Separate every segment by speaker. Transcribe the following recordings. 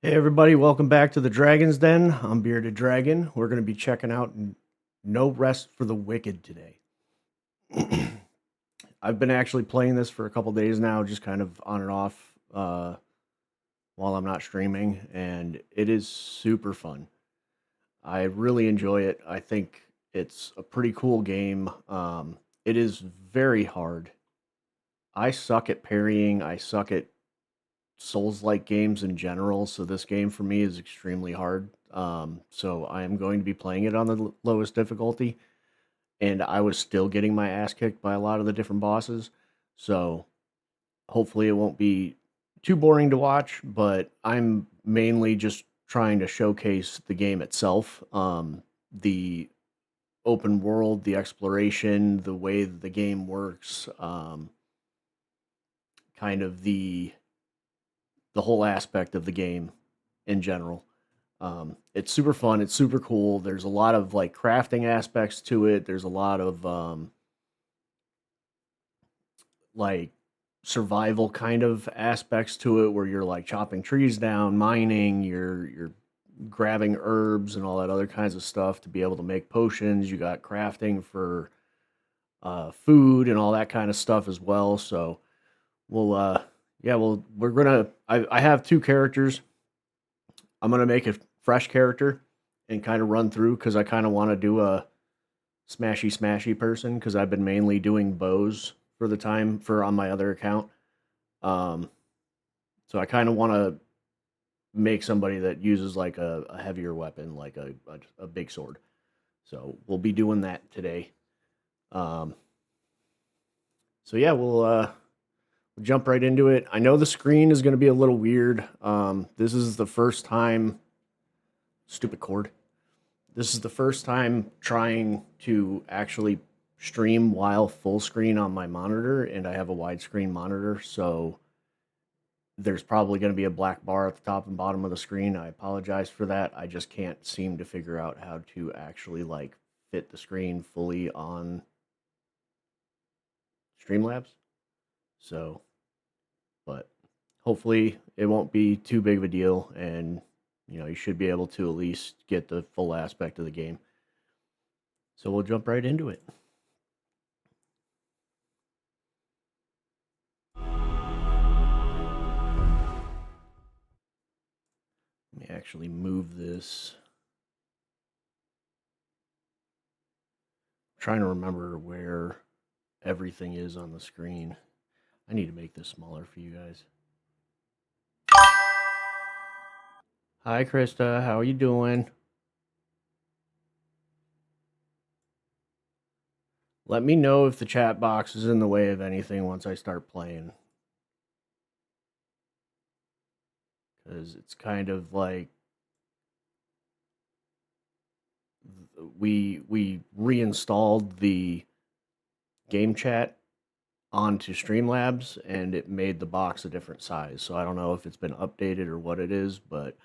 Speaker 1: Hey everybody, welcome back to the Dragon's Den. I'm Bearded Dragon. We're going to be checking out No Rest for the Wicked today. I've been actually playing this for a couple days now, just kind of on and off while I'm not streaming, and it is super fun. I really enjoy it. I think it's a pretty cool game. It is very hard. I suck at parrying. I suck at Souls-like games in general, so this game for me is extremely hard. So I am going to be playing it on the lowest difficulty, and I was still getting my ass kicked by a lot of the different bosses. So hopefully it won't be too boring to watch, but I'm mainly just trying to showcase the game itself, the open world, the exploration, the way that the game works, kind of the whole aspect of the game in general. It's super fun. It's super cool. There's a lot of like crafting aspects to it. There's a lot of like survival kind of aspects to it where you're like chopping trees down, mining, you're grabbing herbs and all that other kinds of stuff to be able to make potions. You got crafting for food and all that kind of stuff as well. So we'll yeah, well we're gonna I have two characters. I'm gonna make a fresh character and kind of run through because I kind of want to do a smashy person because I've been mainly doing bows for the time for on my other account. Um, so I kind of want to make somebody that uses like a heavier weapon, like a big sword. So we'll be doing that today. Um, so yeah, we'll jump right into it. I know the screen is going to be a little weird. This is the first time. Stupid cord. This is the first time trying to actually stream while full screen on my monitor, and I have a widescreen monitor, so there's probably going to be a black bar at the top and bottom of the screen. I apologize for that. I just can't seem to figure out how to actually like fit the screen fully on Streamlabs. So, but hopefully it won't be too big of a deal, and you should be able to at least get the full aspect of the game. So we'll jump right into it. Let me actually move this. I'm trying to remember where everything is on the screen. I need to make this smaller for you guys. Hi, Krista. How are you doing? Let me know if the chat box is in the way of anything once I start playing. Because it's kind of like we reinstalled the game chat onto Streamlabs and it made the box a different size. So I don't know if it's been updated or what it is, but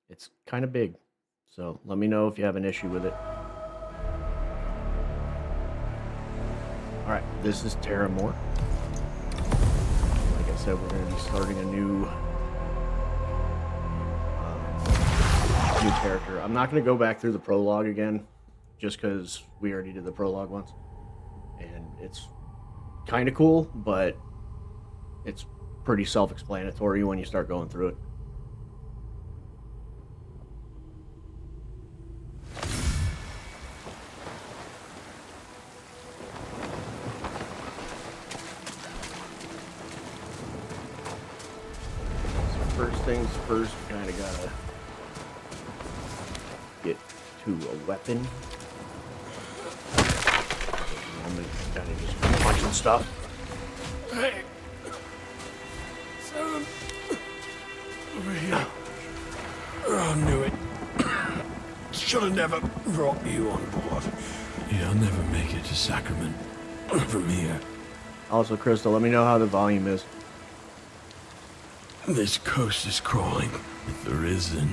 Speaker 1: it's kind of big. So let me know if you have an issue with it. All right, this is Terra Moore. Like I said, we're going to be starting a new character. I'm not going to go back through the prologue again, just because we already did the prologue once, and it's kind of cool, but it's pretty self-explanatory when you start going through it. First things first, kind of gotta get to a weapon. I'm kind of just punching stuff.
Speaker 2: Hey, son, over here. Oh, I knew it. Should have never brought you on board. You'll never make it to Sacrament from here.
Speaker 1: Also, Crystal, let me know how the volume is.
Speaker 2: This coast is crawling with the risen.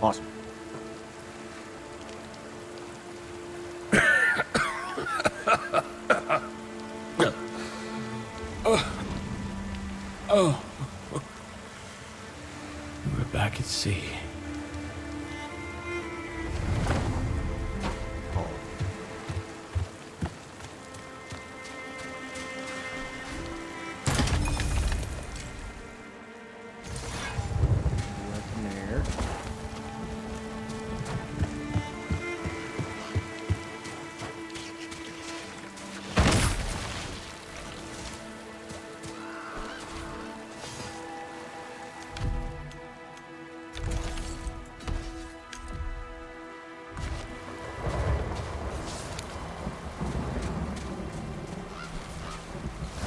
Speaker 1: Awesome.
Speaker 2: We're back at sea.
Speaker 1: Oh. Nothing there.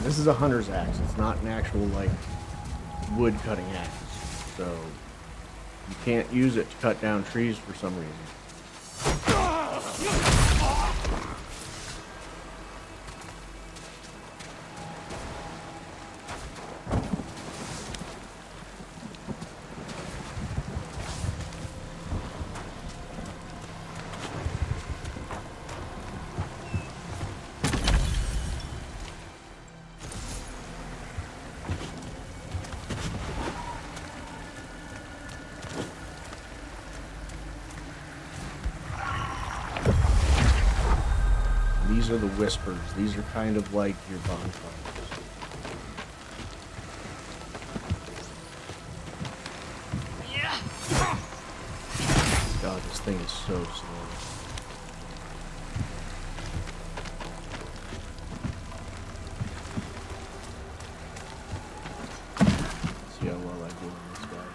Speaker 1: This is a hunter's axe. It's not an actual, like, wood cutting axe. So you can't use it to cut down trees for some reason. These are the whispers. These are kind of like your bonfires. God, this thing is so slow. Let's see how well I do on this guy.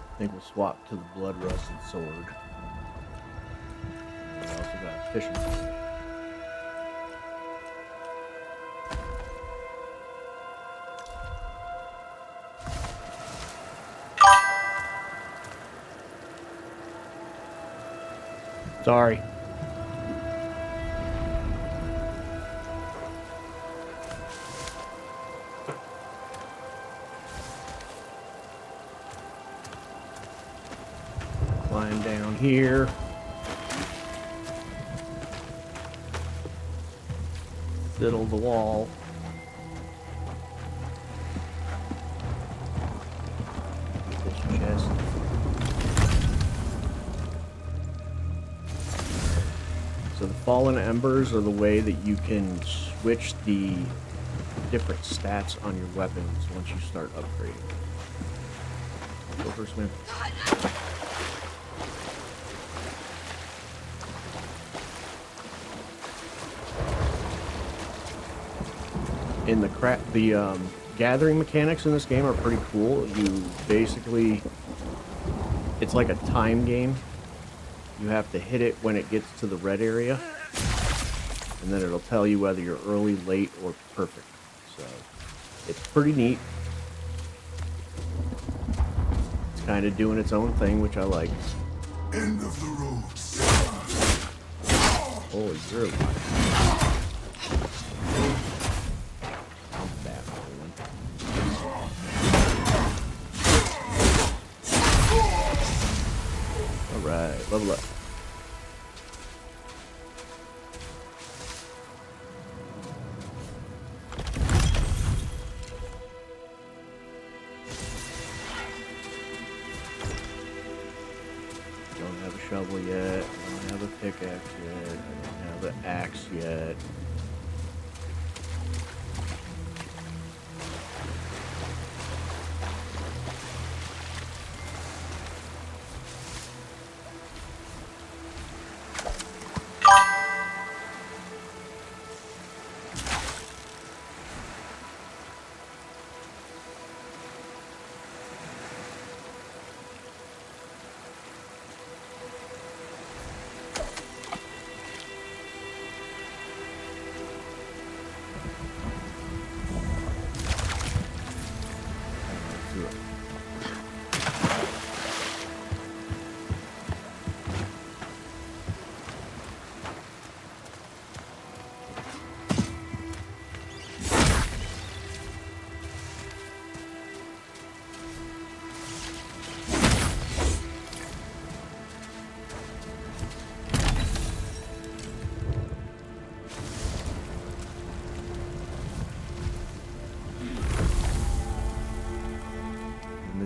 Speaker 1: I think we'll swap to the blood rusted sword. We also got a fishing pole. Sorry. Climb down here. Fiddle the wall. This chest. So the fallen embers are the way that you can switch the different stats on your weapons once you start upgrading. Go first, man. In the gathering mechanics in this game are pretty cool. You basically, it's like a time game. You have to hit it when it gets to the red area, and then it'll tell you whether you're early, late, or perfect. So it's pretty neat. It's kind of doing its own thing, which I like.
Speaker 2: End of the road.
Speaker 1: Holy, you're alive. Alright, level up. Don't have a shovel yet. I don't have a pickaxe yet. I don't have an axe yet.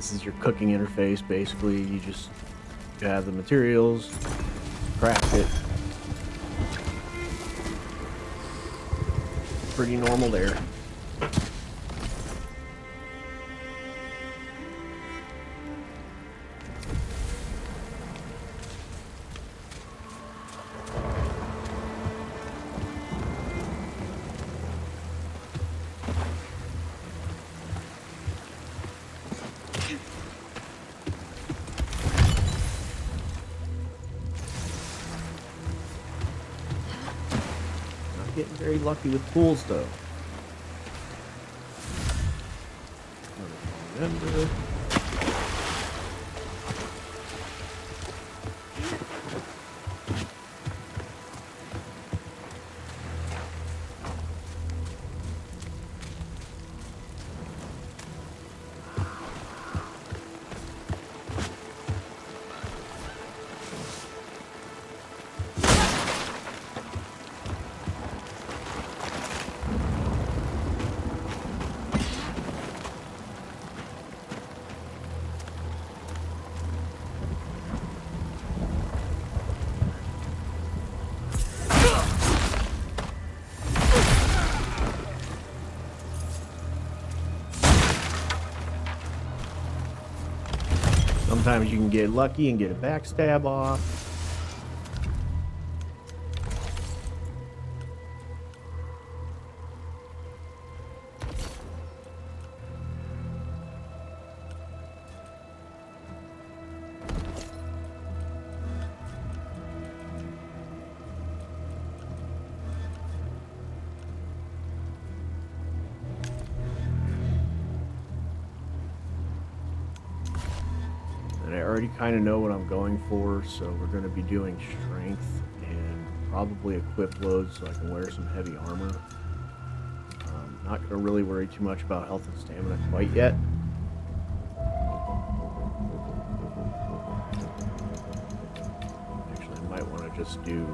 Speaker 1: this is your cooking interface. Basically, you have the materials, craft it. Pretty normal there. Getting very lucky with tools, though. Remember. Sometimes you can get lucky and get a backstab off. And I already kind of know what I'm going for, so we're going to be doing strength and probably equip loads so I can wear some heavy armor. Not going to really worry too much about health and stamina quite yet. Actually, I might want to just do...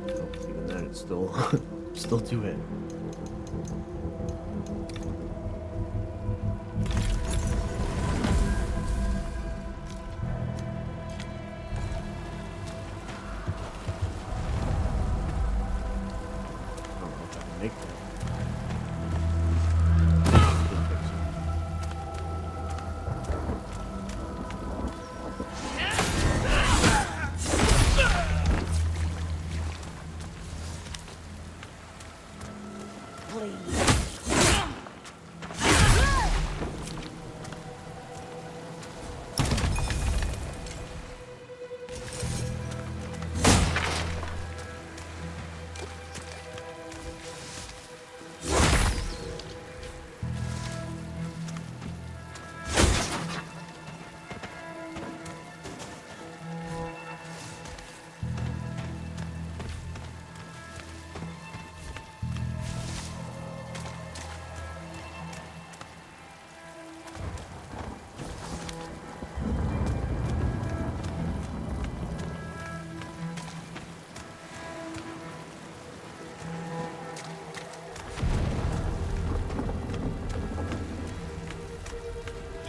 Speaker 1: Oh, even then, it's still, still 2 hit. Make that.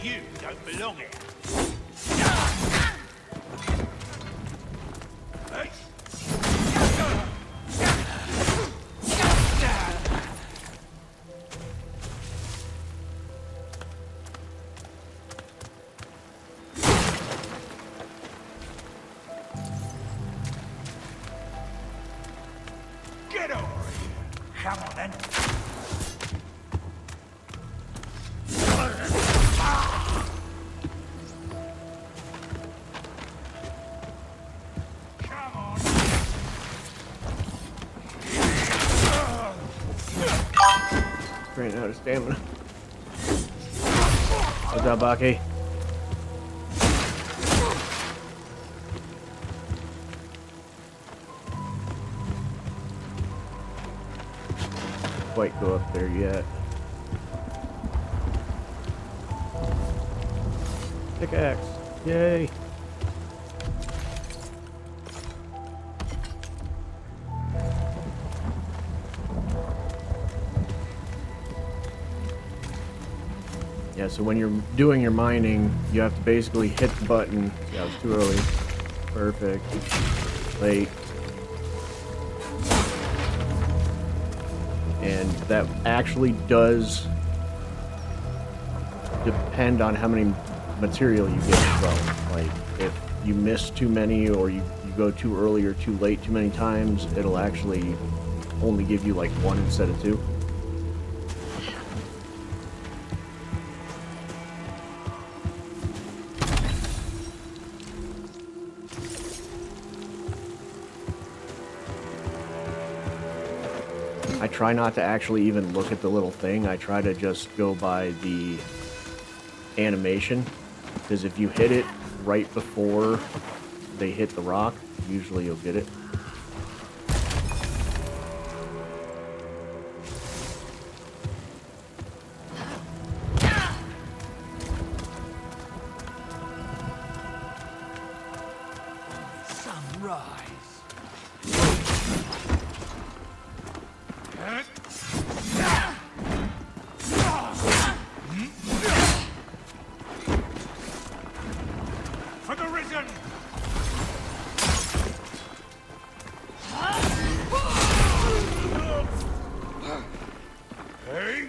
Speaker 3: You don't belong here. Get over here. Come on then.
Speaker 1: Ran out of stamina. What's up, Baki? Quite go up there yet. Pickaxe. Yay. Yeah, Yeah, so when you're doing your mining, you have to basically hit the button. Yeah, it was too early. Perfect. Late. And that actually does depend on how many material you get as well. Like, if you miss too many or you go too early or too late too many times, it'll actually only give you like 1 instead of 2. I try not to actually even look at the little thing. I try to just go by the animation, because if you hit it right before they hit the rock, usually you'll get it.
Speaker 3: Sunrise. For the risen. Hey.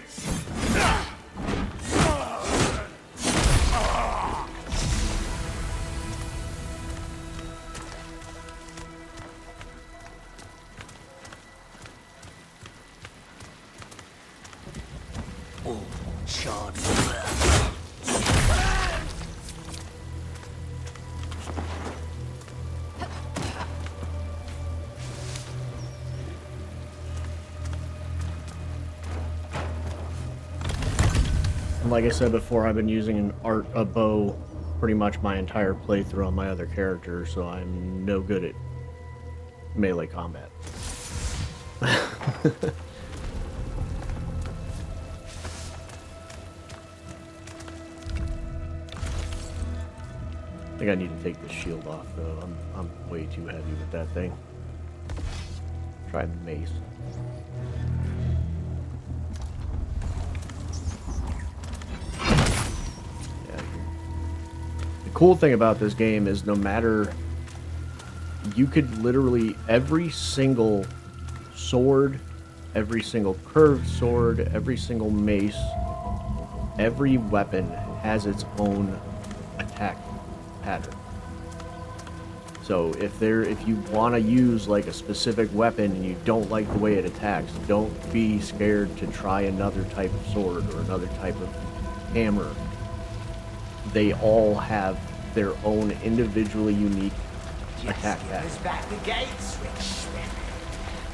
Speaker 3: Oh, charred.
Speaker 1: And like I said before, I've been using a bow pretty much my entire playthrough on my other character, so I'm no good at melee combat. I think I need to take this shield off, though. I'm way too heavy with that thing. Try the mace. Yeah. The cool thing about this game is no matter... You could literally... Every single sword, every single curved sword, every single mace, every weapon has its own attack pattern. So if you want to use like a specific weapon and you don't like the way it attacks, don't be scared to try another type of sword or another type of hammer. They all have their own individually unique attack pattern.
Speaker 3: Just back the gates, Rich Smith.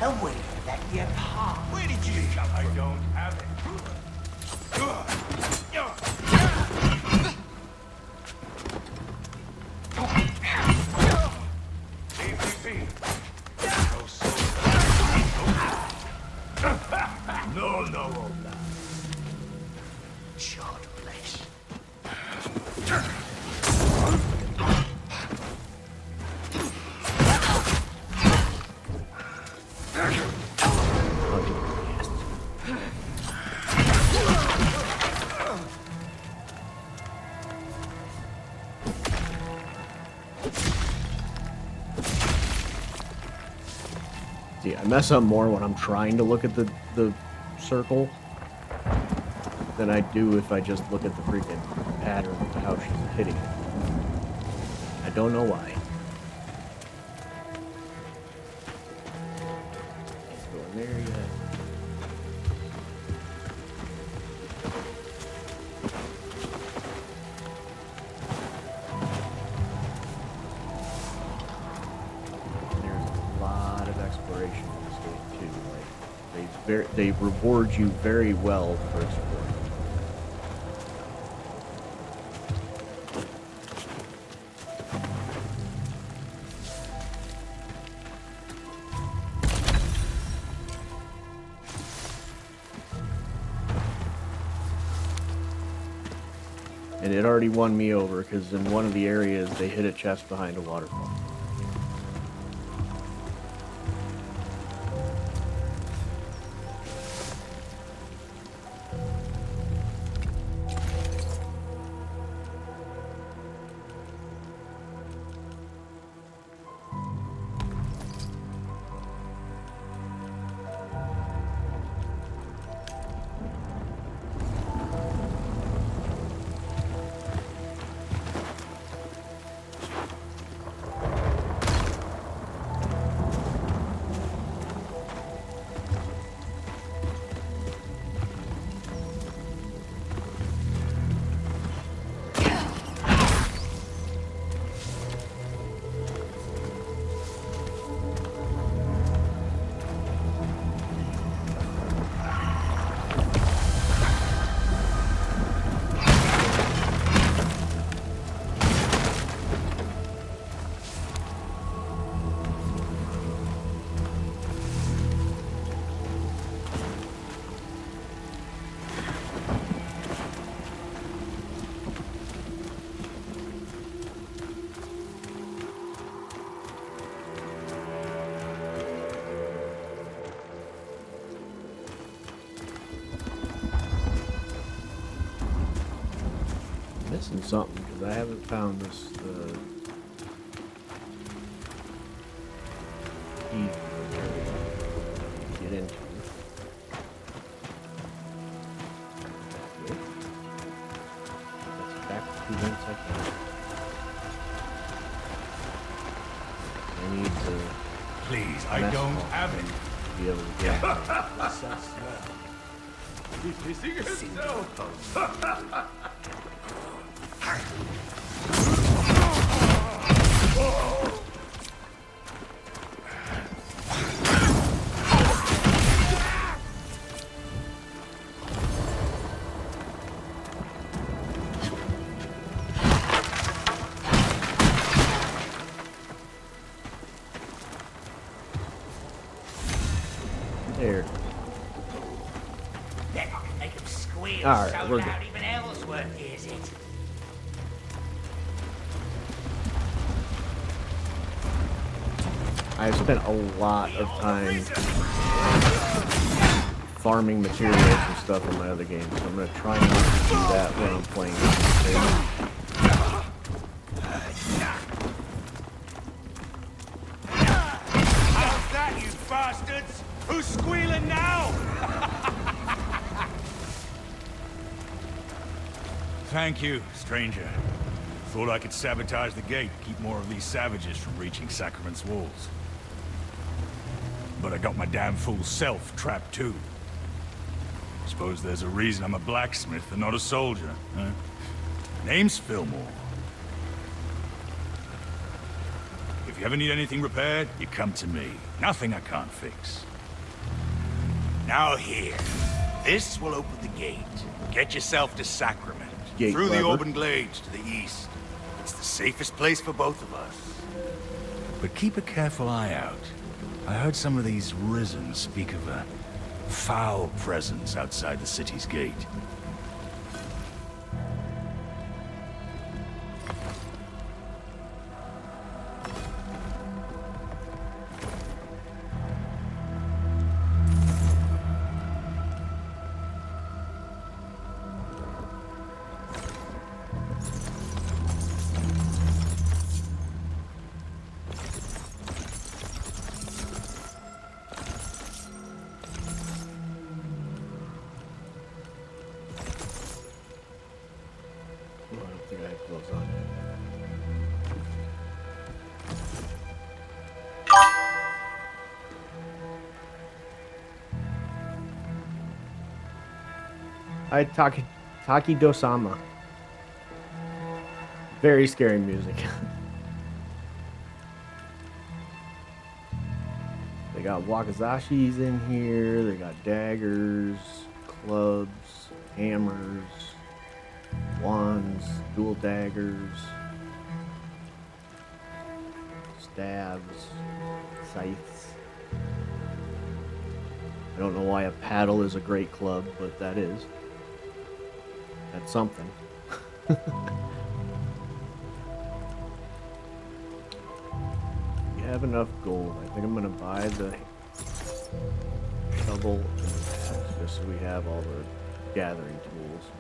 Speaker 3: And we let you part. Where did you come from? I don't have it. No. Charred flesh.
Speaker 1: See, I mess up more when I'm trying to look at the circle than I do if I just look at the freaking pattern of how she's hitting it. I don't know why. Can't go in there yet. There's a lot of exploration in this game too. Like they reward you very well for exploring. And it already won me over because in one of the areas they hit a chest behind a waterfall. missing something because I haven't found this key to get into. Good. That's back to 2 minutes I can. I need to
Speaker 3: Please, I
Speaker 1: mess
Speaker 3: don't
Speaker 1: off
Speaker 3: have it.
Speaker 1: to be able to get
Speaker 3: What's that smell? He's pissing himself.
Speaker 1: there.
Speaker 3: They're not gonna make him squeal
Speaker 1: All right,
Speaker 3: so
Speaker 1: we're
Speaker 3: loud
Speaker 1: good.
Speaker 3: even Ellsworth hears it.
Speaker 1: I've spent a lot of time farming materials and stuff in my other games, so I'm gonna try not to do that when I'm playing this game.
Speaker 3: How's that, you bastards? Who's squealing now?
Speaker 4: Thank you, stranger. Thought I could sabotage the gate, keep more of these savages from reaching Sacrament's walls. But I got my damn fool self trapped too. Suppose there's a reason I'm a blacksmith and not a soldier, huh? Name's Fillmore. If you ever need anything repaired, you come to me. Nothing I can't fix.
Speaker 3: Now here. This will open the gate. Get yourself to Sacrament.
Speaker 1: Gate
Speaker 3: through the
Speaker 1: lever.
Speaker 3: Auburn Glades to the east. It's the safest place for both of us.
Speaker 4: But keep a careful eye out. I heard some of these Risen speak of a foul presence outside the city's gate.
Speaker 1: Oh, I don't think I have clothes on. Hi, Taki Dosama. Very scary music. They got wakazashis in here. They got daggers, clubs, hammers, wands, dual daggers, stabs, scythes. I don't know why a paddle is a great club, but that is. That's something. We have enough gold. I think I'm gonna buy the shovel and the axe just so we have all the gathering tools.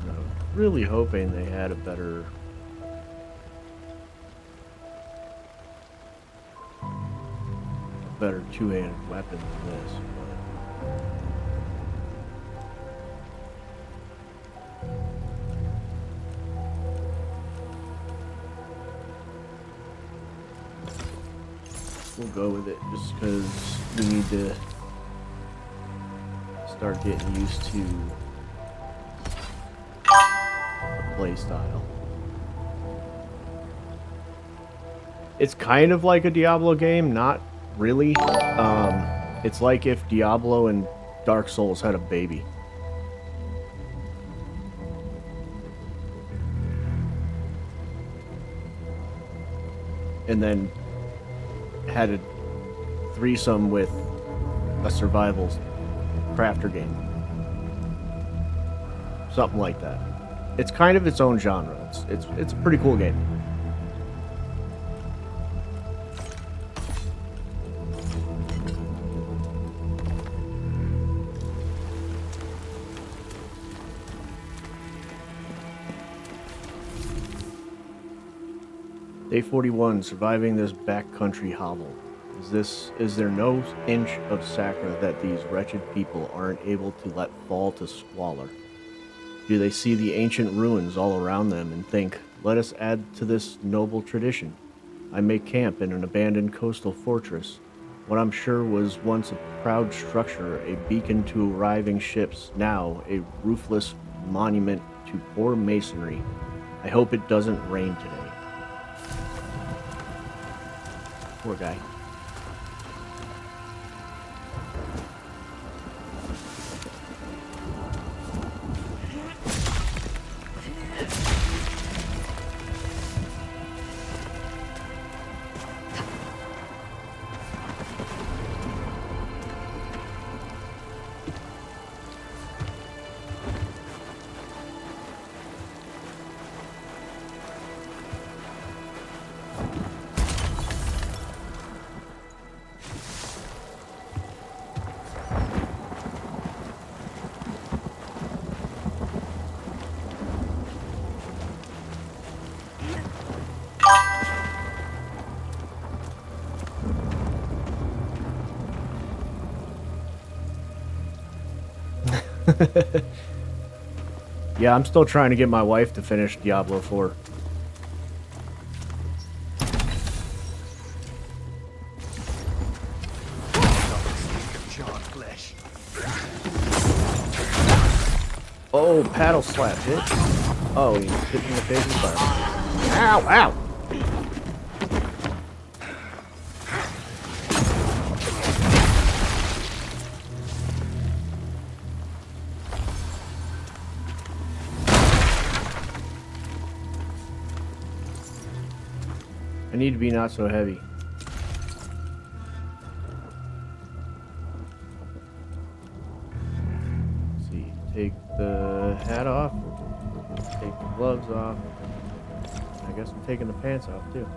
Speaker 1: And I was really hoping they had a better two-handed weapon than this, but we'll go with it just because we need to start getting used to the play style. It's kind of like a Diablo game, not really. It's like if Diablo and Dark Souls had a baby. And then had a threesome with a survival crafter game. Something like that. It's kind of its own genre. It's a pretty cool game. Day 41, surviving this backcountry hovel. Is there no inch of Sacra that these wretched people aren't able to let fall to squalor? Do they see the ancient ruins all around them and think, let us add to this noble tradition? I make camp in an abandoned coastal fortress, what I'm sure was once a proud structure, a beacon to arriving ships, now a roofless monument to poor masonry. I hope it doesn't rain today. Poor guy. Yeah, I'm still trying to get my wife to finish Diablo 4. Oh, paddle slap hit. Oh, he hit me in the face with fire. Ow, ow! I need to be not so heavy. Let's see, take the hat off, take the gloves off. I guess I'm taking the pants off too.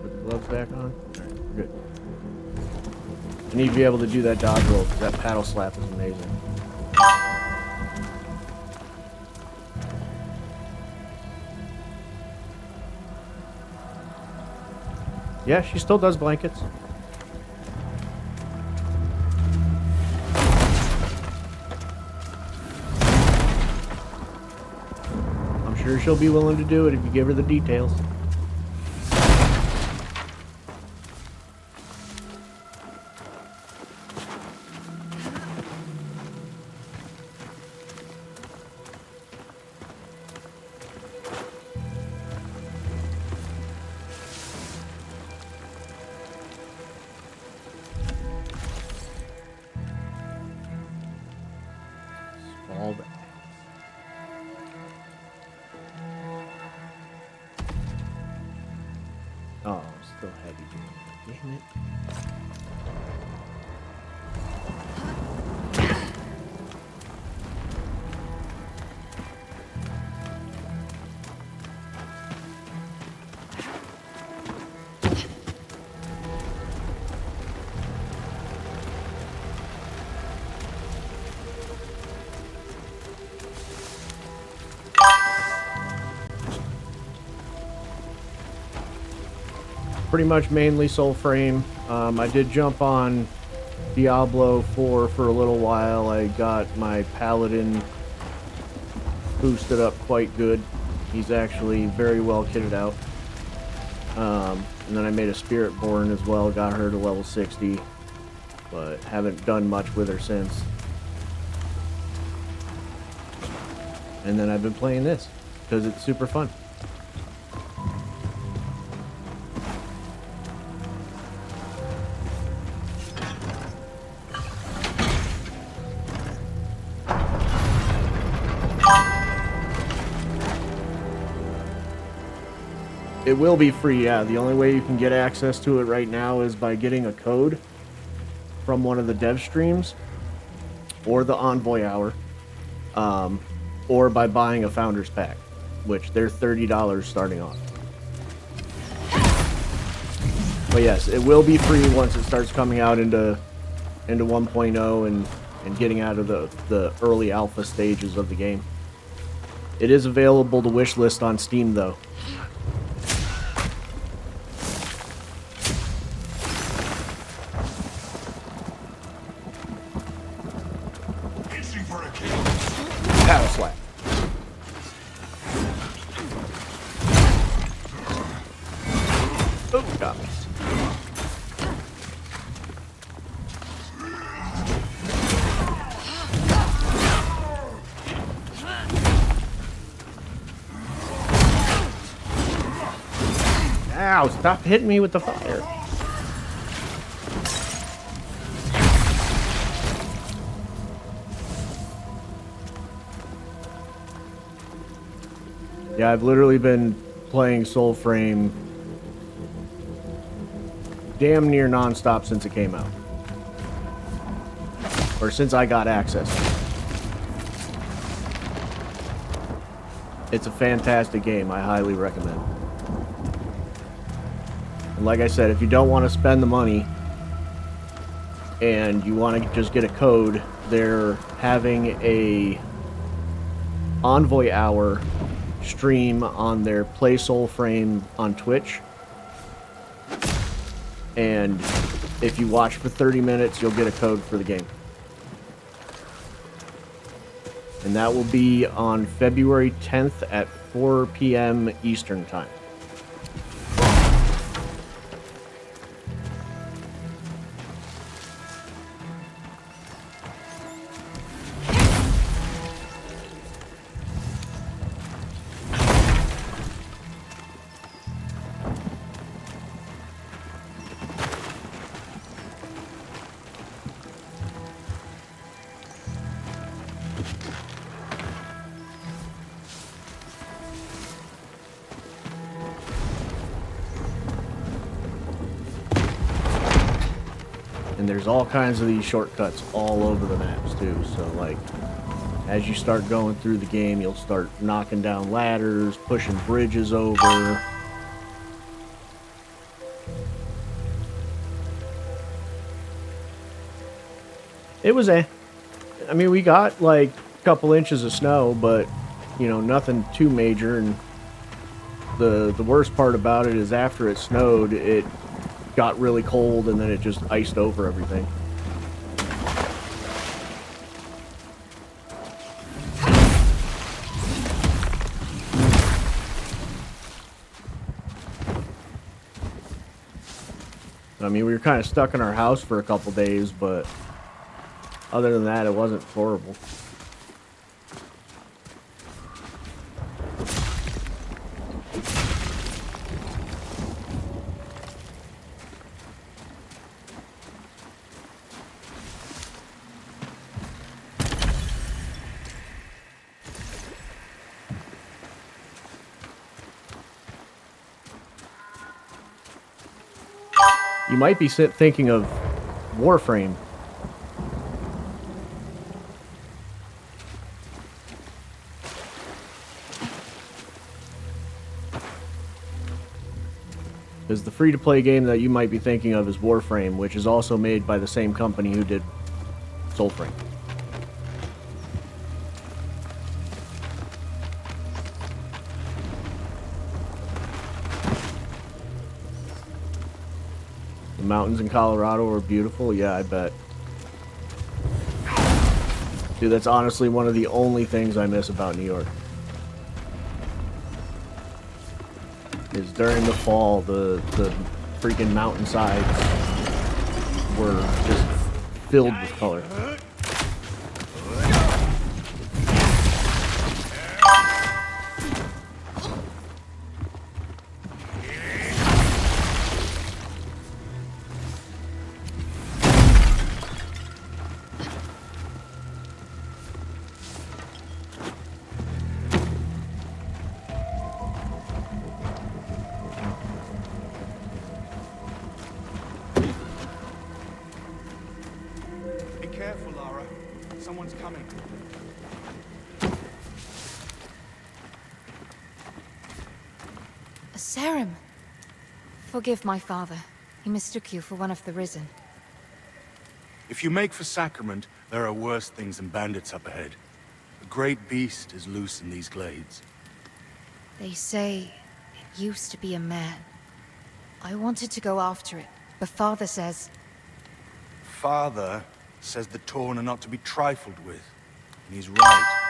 Speaker 1: Put the gloves back on. Alright, we're good. I need to be able to do that dodge roll because that paddle slap is amazing. Yeah, she still does blankets. I'm sure she'll be willing to do it if you give her the details. Small axe. Oh, I'm still heavy, dude. Damn it. Pretty much mainly Soul Frame. I did jump on Diablo 4 for a little while. I got my Paladin boosted up quite good. He's actually very well kitted out. And then I made a Spiritborn as well, got her to level 60, but haven't done much with her since. And then I've been playing this because it's super fun. It will be free, yeah. The only way you can get access to it right now is by getting a code from one of the dev streams or the Envoy Hour, or by buying a Founders Pack, which they're $30 starting off. But yes, it will be free once it starts coming out into 1.0 and getting out of the early alpha stages of the game. It is available to wishlist on Steam, though. Paddle slap. Oh, got me. Ow, stop hitting me with the fire. Yeah, I've literally been playing Soulframe damn near non-stop since it came out. Or since I got access. It's a fantastic game. I highly recommend. And like I said, if you don't want to spend the money and you want to just get a code, they're having a Envoy Hour stream on their Play Soulframe on Twitch. And if you watch for 30 minutes, you'll get a code for the game. And that will be on February 10th at 4 p.m. Eastern Time. And there's all kinds of these shortcuts all over the maps too, so like as you start going through the game, you'll start knocking down ladders, pushing bridges over. It was I mean, we got like a couple inches of snow, but you know, nothing too major. And the worst part about it is after it snowed, it got really cold and then it just iced over everything. I mean, we were kind of stuck in our house for a couple days, but other than that, it wasn't horrible. You might be thinking of Warframe. Because the free-to-play game that you might be thinking of is Warframe, which is also made by the same company who did Soulframe. The mountains in Colorado are beautiful. Yeah, I bet. Dude, that's honestly one of the only things I miss about New York. Is during the fall, the freaking mountainsides were just filled with color.
Speaker 5: Careful, Lara. Someone's coming.
Speaker 6: Sarim. Forgive my father. He mistook you for one of the Risen.
Speaker 4: If you make for Sacrament, there are worse things than bandits up ahead. A great beast is loose in these glades.
Speaker 6: They say it used to be a man. I wanted to go after it, but Father says...
Speaker 4: Father says the Torn are not to be trifled with. And he's right.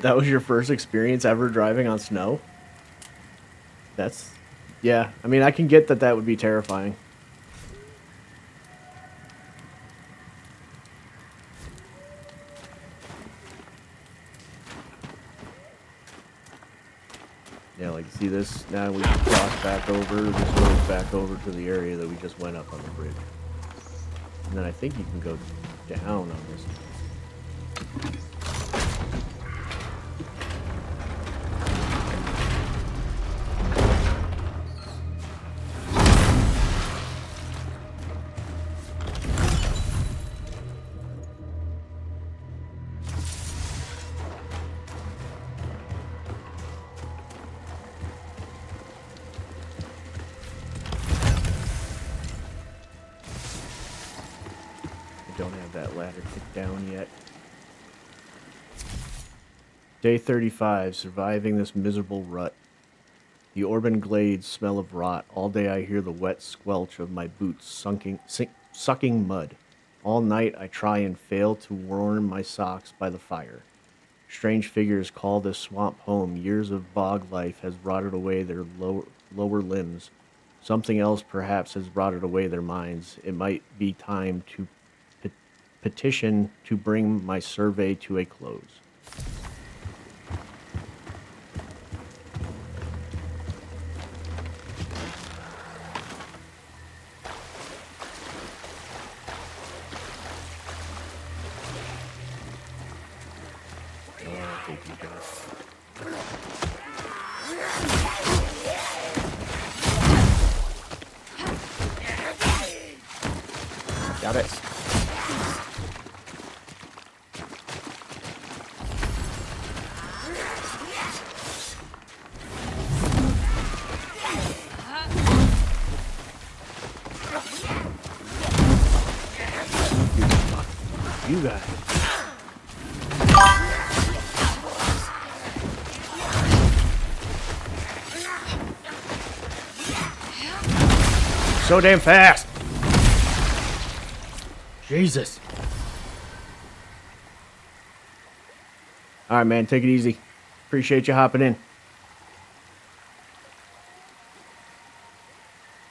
Speaker 1: That was your first experience ever driving on snow? That's... Yeah, I mean, I can get that that would be terrifying. Yeah, like, see this? Now we can cross back over, this goes back over to the area that we just went up on the bridge. And then I think you can go down on this. Don't have that ladder kicked down yet. Day 35, surviving this miserable rut. The Orban glades smell of rot. All day I hear the wet squelch of my boots sucking mud. All night I try and fail to warm my socks by the fire. Strange figures call this swamp home. Years of bog life has rotted away their lower limbs. Something else perhaps has rotted away their minds. It might be time to petition to bring my survey to a close. Got it. You guys. So damn fast. Jesus. All right, man. Take it easy. Appreciate you hopping in.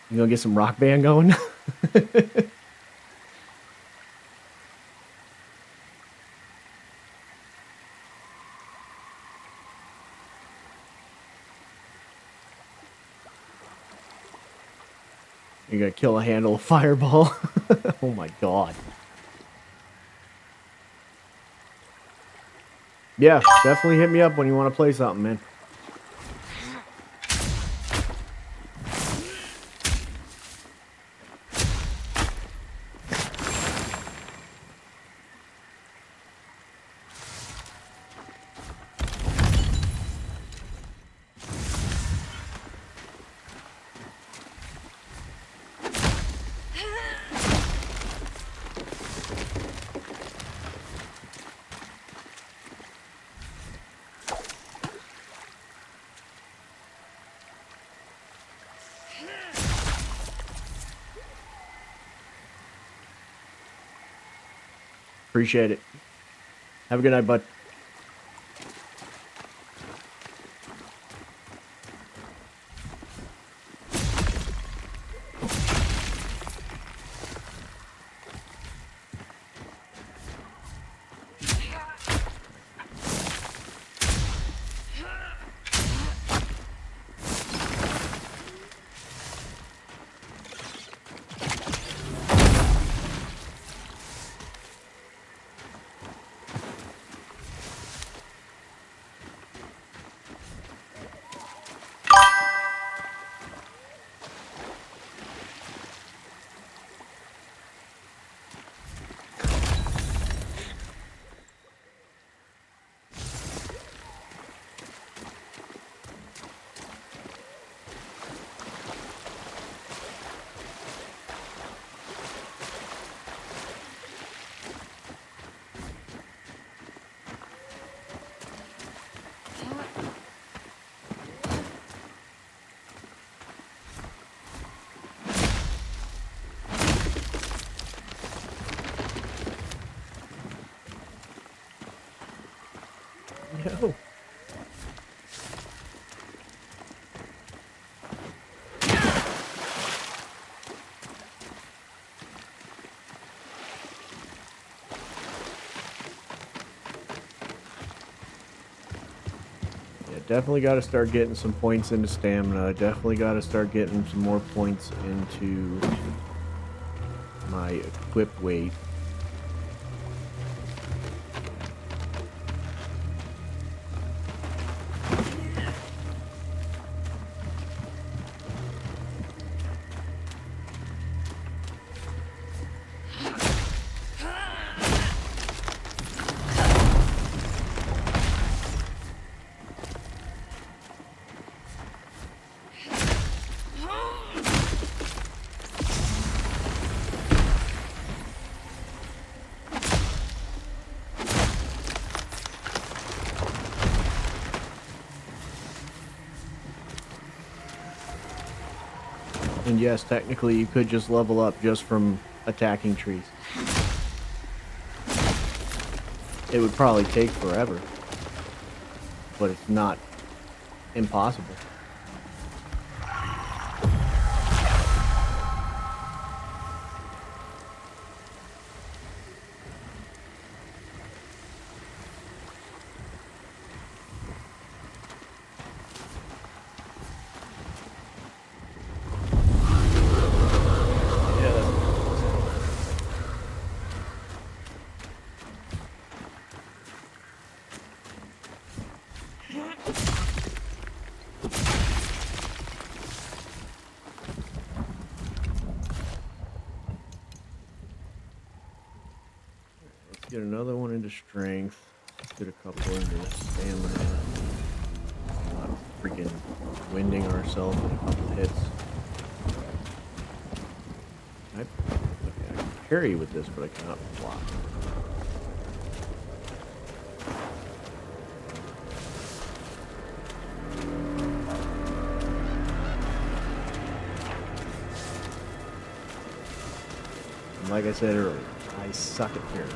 Speaker 1: You gonna get some Rock Band going? You're gonna kill a handle of fireball. Oh my god. Yeah, definitely hit me up when you want to play something, man. Appreciate it. Have a good night, bud. No. Yeah, definitely got to start getting some points into stamina. Definitely got to start getting some more points into my equip weight. And yes, technically you could just level up just from attacking trees. It would probably take forever, but it's not impossible. Get another one into strength. Get a couple into stamina. Not freaking winding ourselves in a couple hits. Okay, I can parry with this, but I cannot block. And like I said earlier, I suck at parrying.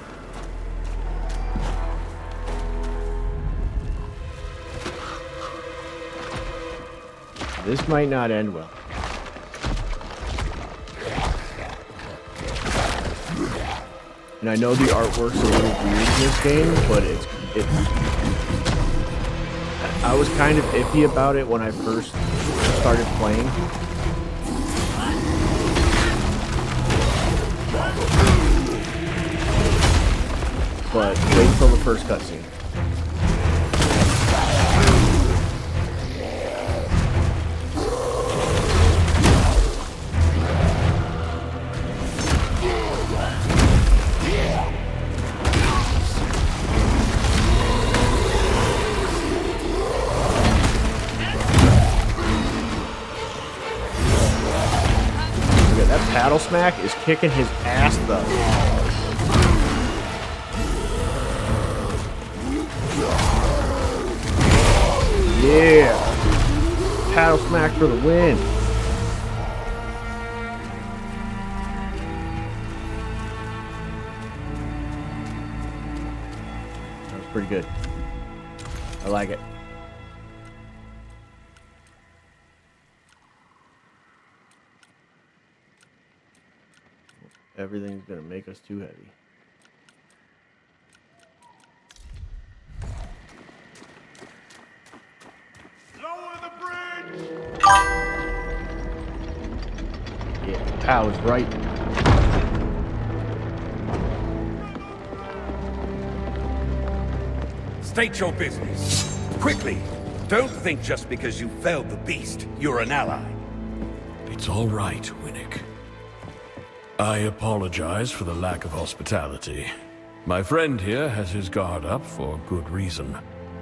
Speaker 1: This might not end well. And I know the artwork's a little weird in this game, but it's I was kind of iffy about it when I first started playing. But wait until the first cutscene. Paddle Smack is kicking his ass though. Yeah! Paddle Smack for the win. That was pretty good. I like it. Everything's gonna make us too heavy.
Speaker 2: Lower the bridge!
Speaker 1: Yeah, Pal was right.
Speaker 7: State your business. Quickly. Don't think just because you failed the beast, you're an ally.
Speaker 2: It's all right, Winnick. I apologize for the lack of hospitality. My friend here has his guard up for good reason.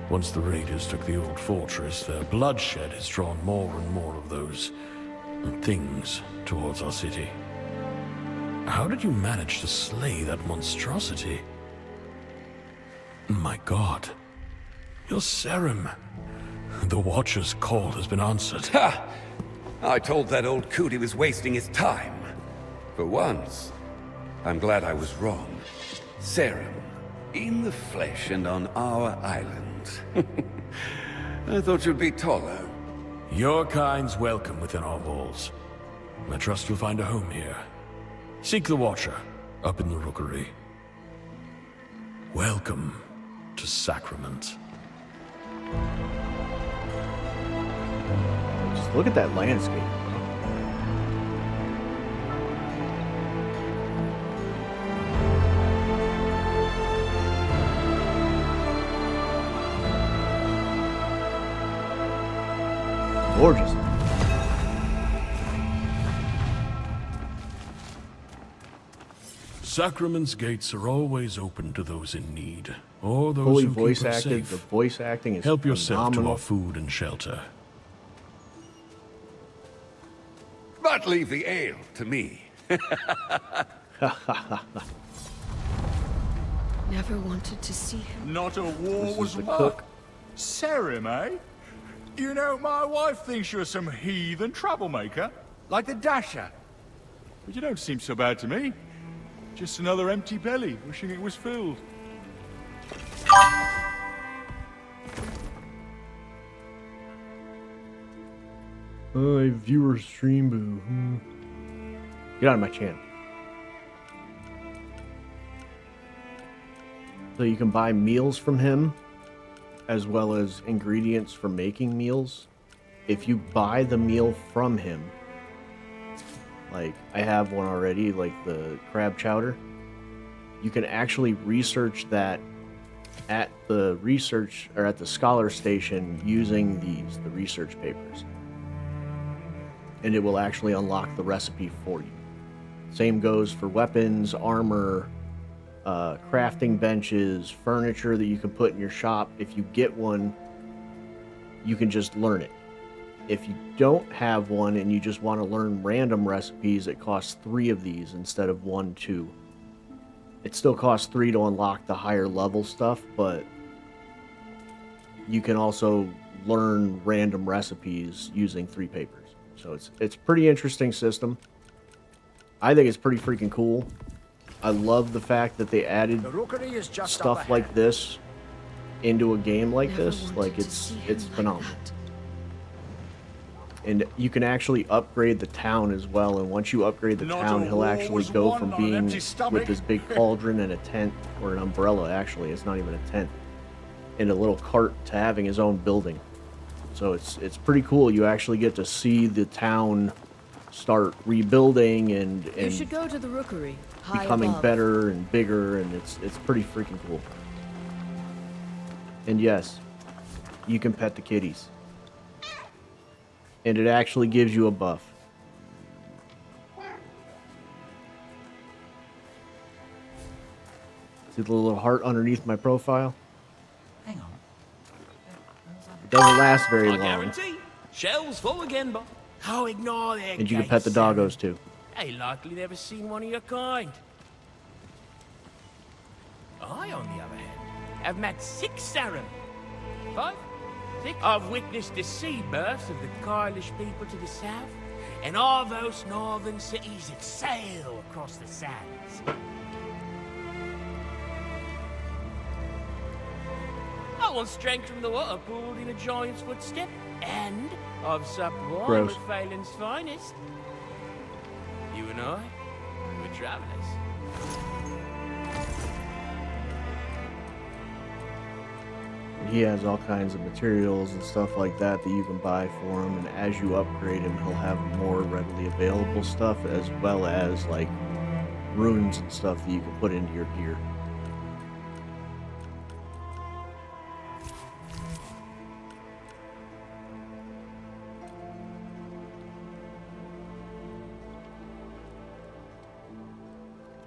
Speaker 2: Once the raiders took the old fortress, their bloodshed has drawn more and more of those things towards our city. How did you manage to slay that monstrosity? My God. You're Serim, The Watcher's call has been answered.
Speaker 7: Ha! I told that old coot he was wasting his time. For once, I'm glad I was wrong. Saren, in the flesh and on our island. I thought you'd be taller.
Speaker 2: Your kind's welcome within our walls. I trust you'll find a home here. Seek the Watcher, up in the Rookery. Welcome to Sacrament.
Speaker 1: Just look at that landscape. Gorgeous.
Speaker 2: Sacrament's gates are always open to those in need, or those
Speaker 1: Fully
Speaker 2: who
Speaker 1: voice
Speaker 2: keep us
Speaker 1: acted.
Speaker 2: safe.
Speaker 1: The voice acting is
Speaker 2: Help yourself to
Speaker 1: phenomenal.
Speaker 2: our food and shelter.
Speaker 7: But leave the ale to me.
Speaker 6: Never wanted to see him.
Speaker 5: Not a war
Speaker 1: This is
Speaker 5: was
Speaker 1: the
Speaker 5: won.
Speaker 1: cook.
Speaker 5: Serim, eh? You know, my wife thinks you're some heathen troublemaker, like the Dasher. But you don't seem so bad to me. Just another empty belly, wishing it was filled.
Speaker 1: Oh, viewer stream boo. Get out of my channel. So you can buy meals from him, as well as ingredients for making meals. If you buy the meal from him, like I have one already, like the crab chowder, you can actually research that at the research or at the scholar station using the research papers. And it will actually unlock the recipe for you. Same goes for weapons, armor, crafting benches, furniture that you can put in your shop. If you get one, you can just learn it. If you don't have one and you just want to learn random recipes, it costs 3 of these instead of 1, 2. It still costs 3 to unlock the higher level stuff, but you can also learn random recipes using 3 papers. So it's a pretty interesting system. I think it's pretty freaking cool. I love the fact that they added
Speaker 3: Rookery is just
Speaker 1: stuff like this into a game like
Speaker 6: Never
Speaker 1: this.
Speaker 6: wanted
Speaker 1: Like
Speaker 6: to
Speaker 1: it's
Speaker 6: see him like
Speaker 1: phenomenal.
Speaker 6: that.
Speaker 1: And you can actually upgrade the town as well. And once you upgrade the
Speaker 5: Not
Speaker 1: town,
Speaker 5: a
Speaker 1: he'll
Speaker 5: war
Speaker 1: actually
Speaker 5: was
Speaker 1: go
Speaker 5: won
Speaker 1: from
Speaker 5: on an
Speaker 1: being
Speaker 5: empty stomach.
Speaker 1: with this big cauldron and a tent, or an umbrella actually, it's not even a tent, in a little cart, to having his own building. So it's pretty cool. You actually get to see the town start rebuilding
Speaker 8: You
Speaker 1: and
Speaker 8: should go to the Rookery. High
Speaker 1: becoming
Speaker 8: above.
Speaker 1: better and bigger, and it's pretty freaking cool. And yes, you can pet the kitties. And it actually gives you a buff. See the little heart underneath my profile?
Speaker 3: Hang on.
Speaker 1: It doesn't last very
Speaker 9: I
Speaker 1: long.
Speaker 9: guarantee. Shells full again, but oh, ignore their
Speaker 1: And you can pet the doggos too.
Speaker 9: They likely never seen one of your kind. I, on the other hand, have met 6 Saren. 5? 6? I've witnessed the sea births of the Carlish people to the south, and all those northern cities that sail across the sands. I once drank from the water pooled in a giant's footstep, and I've supped wine
Speaker 1: Gross.
Speaker 9: with Phelan's finest. You and I, we're travelers.
Speaker 1: He has all kinds of materials and stuff like that that you can buy for him, and as you upgrade him, he'll have more readily available stuff, as well as like runes and stuff that you can put into your gear.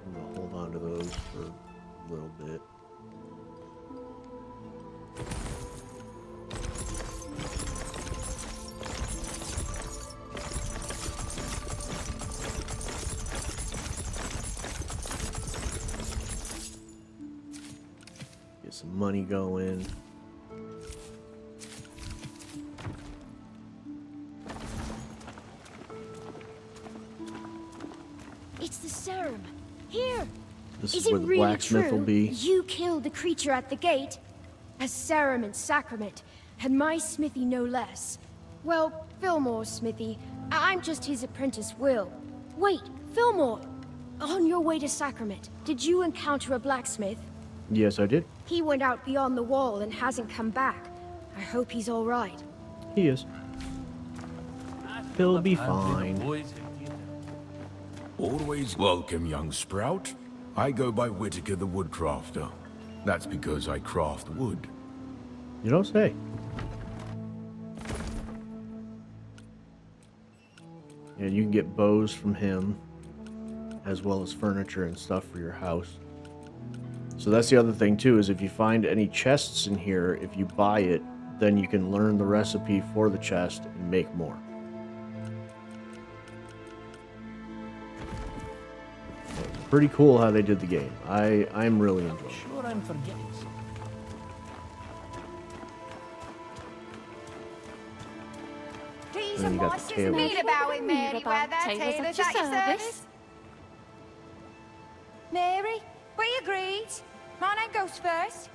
Speaker 1: I'm gonna hold on to those for a little bit. Get some money going.
Speaker 10: Serum, here!
Speaker 1: This
Speaker 10: Is
Speaker 1: is where
Speaker 10: it
Speaker 1: the
Speaker 10: really
Speaker 1: blacksmith
Speaker 10: true
Speaker 1: will be.
Speaker 10: you killed the creature at the gate? As Serum and Sacrament, and my smithy no less. Well, Fillmore's smithy. I'm just his apprentice, Will. Wait, Fillmore! On your way to Sacrament, did you encounter a blacksmith?
Speaker 1: Yes, I did.
Speaker 10: He went out beyond the wall and hasn't come back. I hope he's all right.
Speaker 1: He is. He'll be fine.
Speaker 2: Always welcome, young sprout. I go by Whitaker the Woodcrafter. That's because I craft wood.
Speaker 1: You don't say. And you can get bows from him, as well as furniture and stuff for your house. So that's the other thing too, is if you find any chests in here, if you buy it, then you can learn the recipe for the chest and make more. So it's pretty cool how they did the game. I'm really enjoying it.
Speaker 9: Sure, I'm forgetting something.
Speaker 3: These
Speaker 1: And
Speaker 3: are
Speaker 1: you got
Speaker 3: my
Speaker 1: the
Speaker 3: sisters.
Speaker 1: table.
Speaker 3: Read about it, Mary. Where their
Speaker 8: Tables
Speaker 3: tailors
Speaker 8: at
Speaker 3: at
Speaker 8: your
Speaker 3: your
Speaker 8: service.
Speaker 3: service. Mary, we agreed. My name goes first.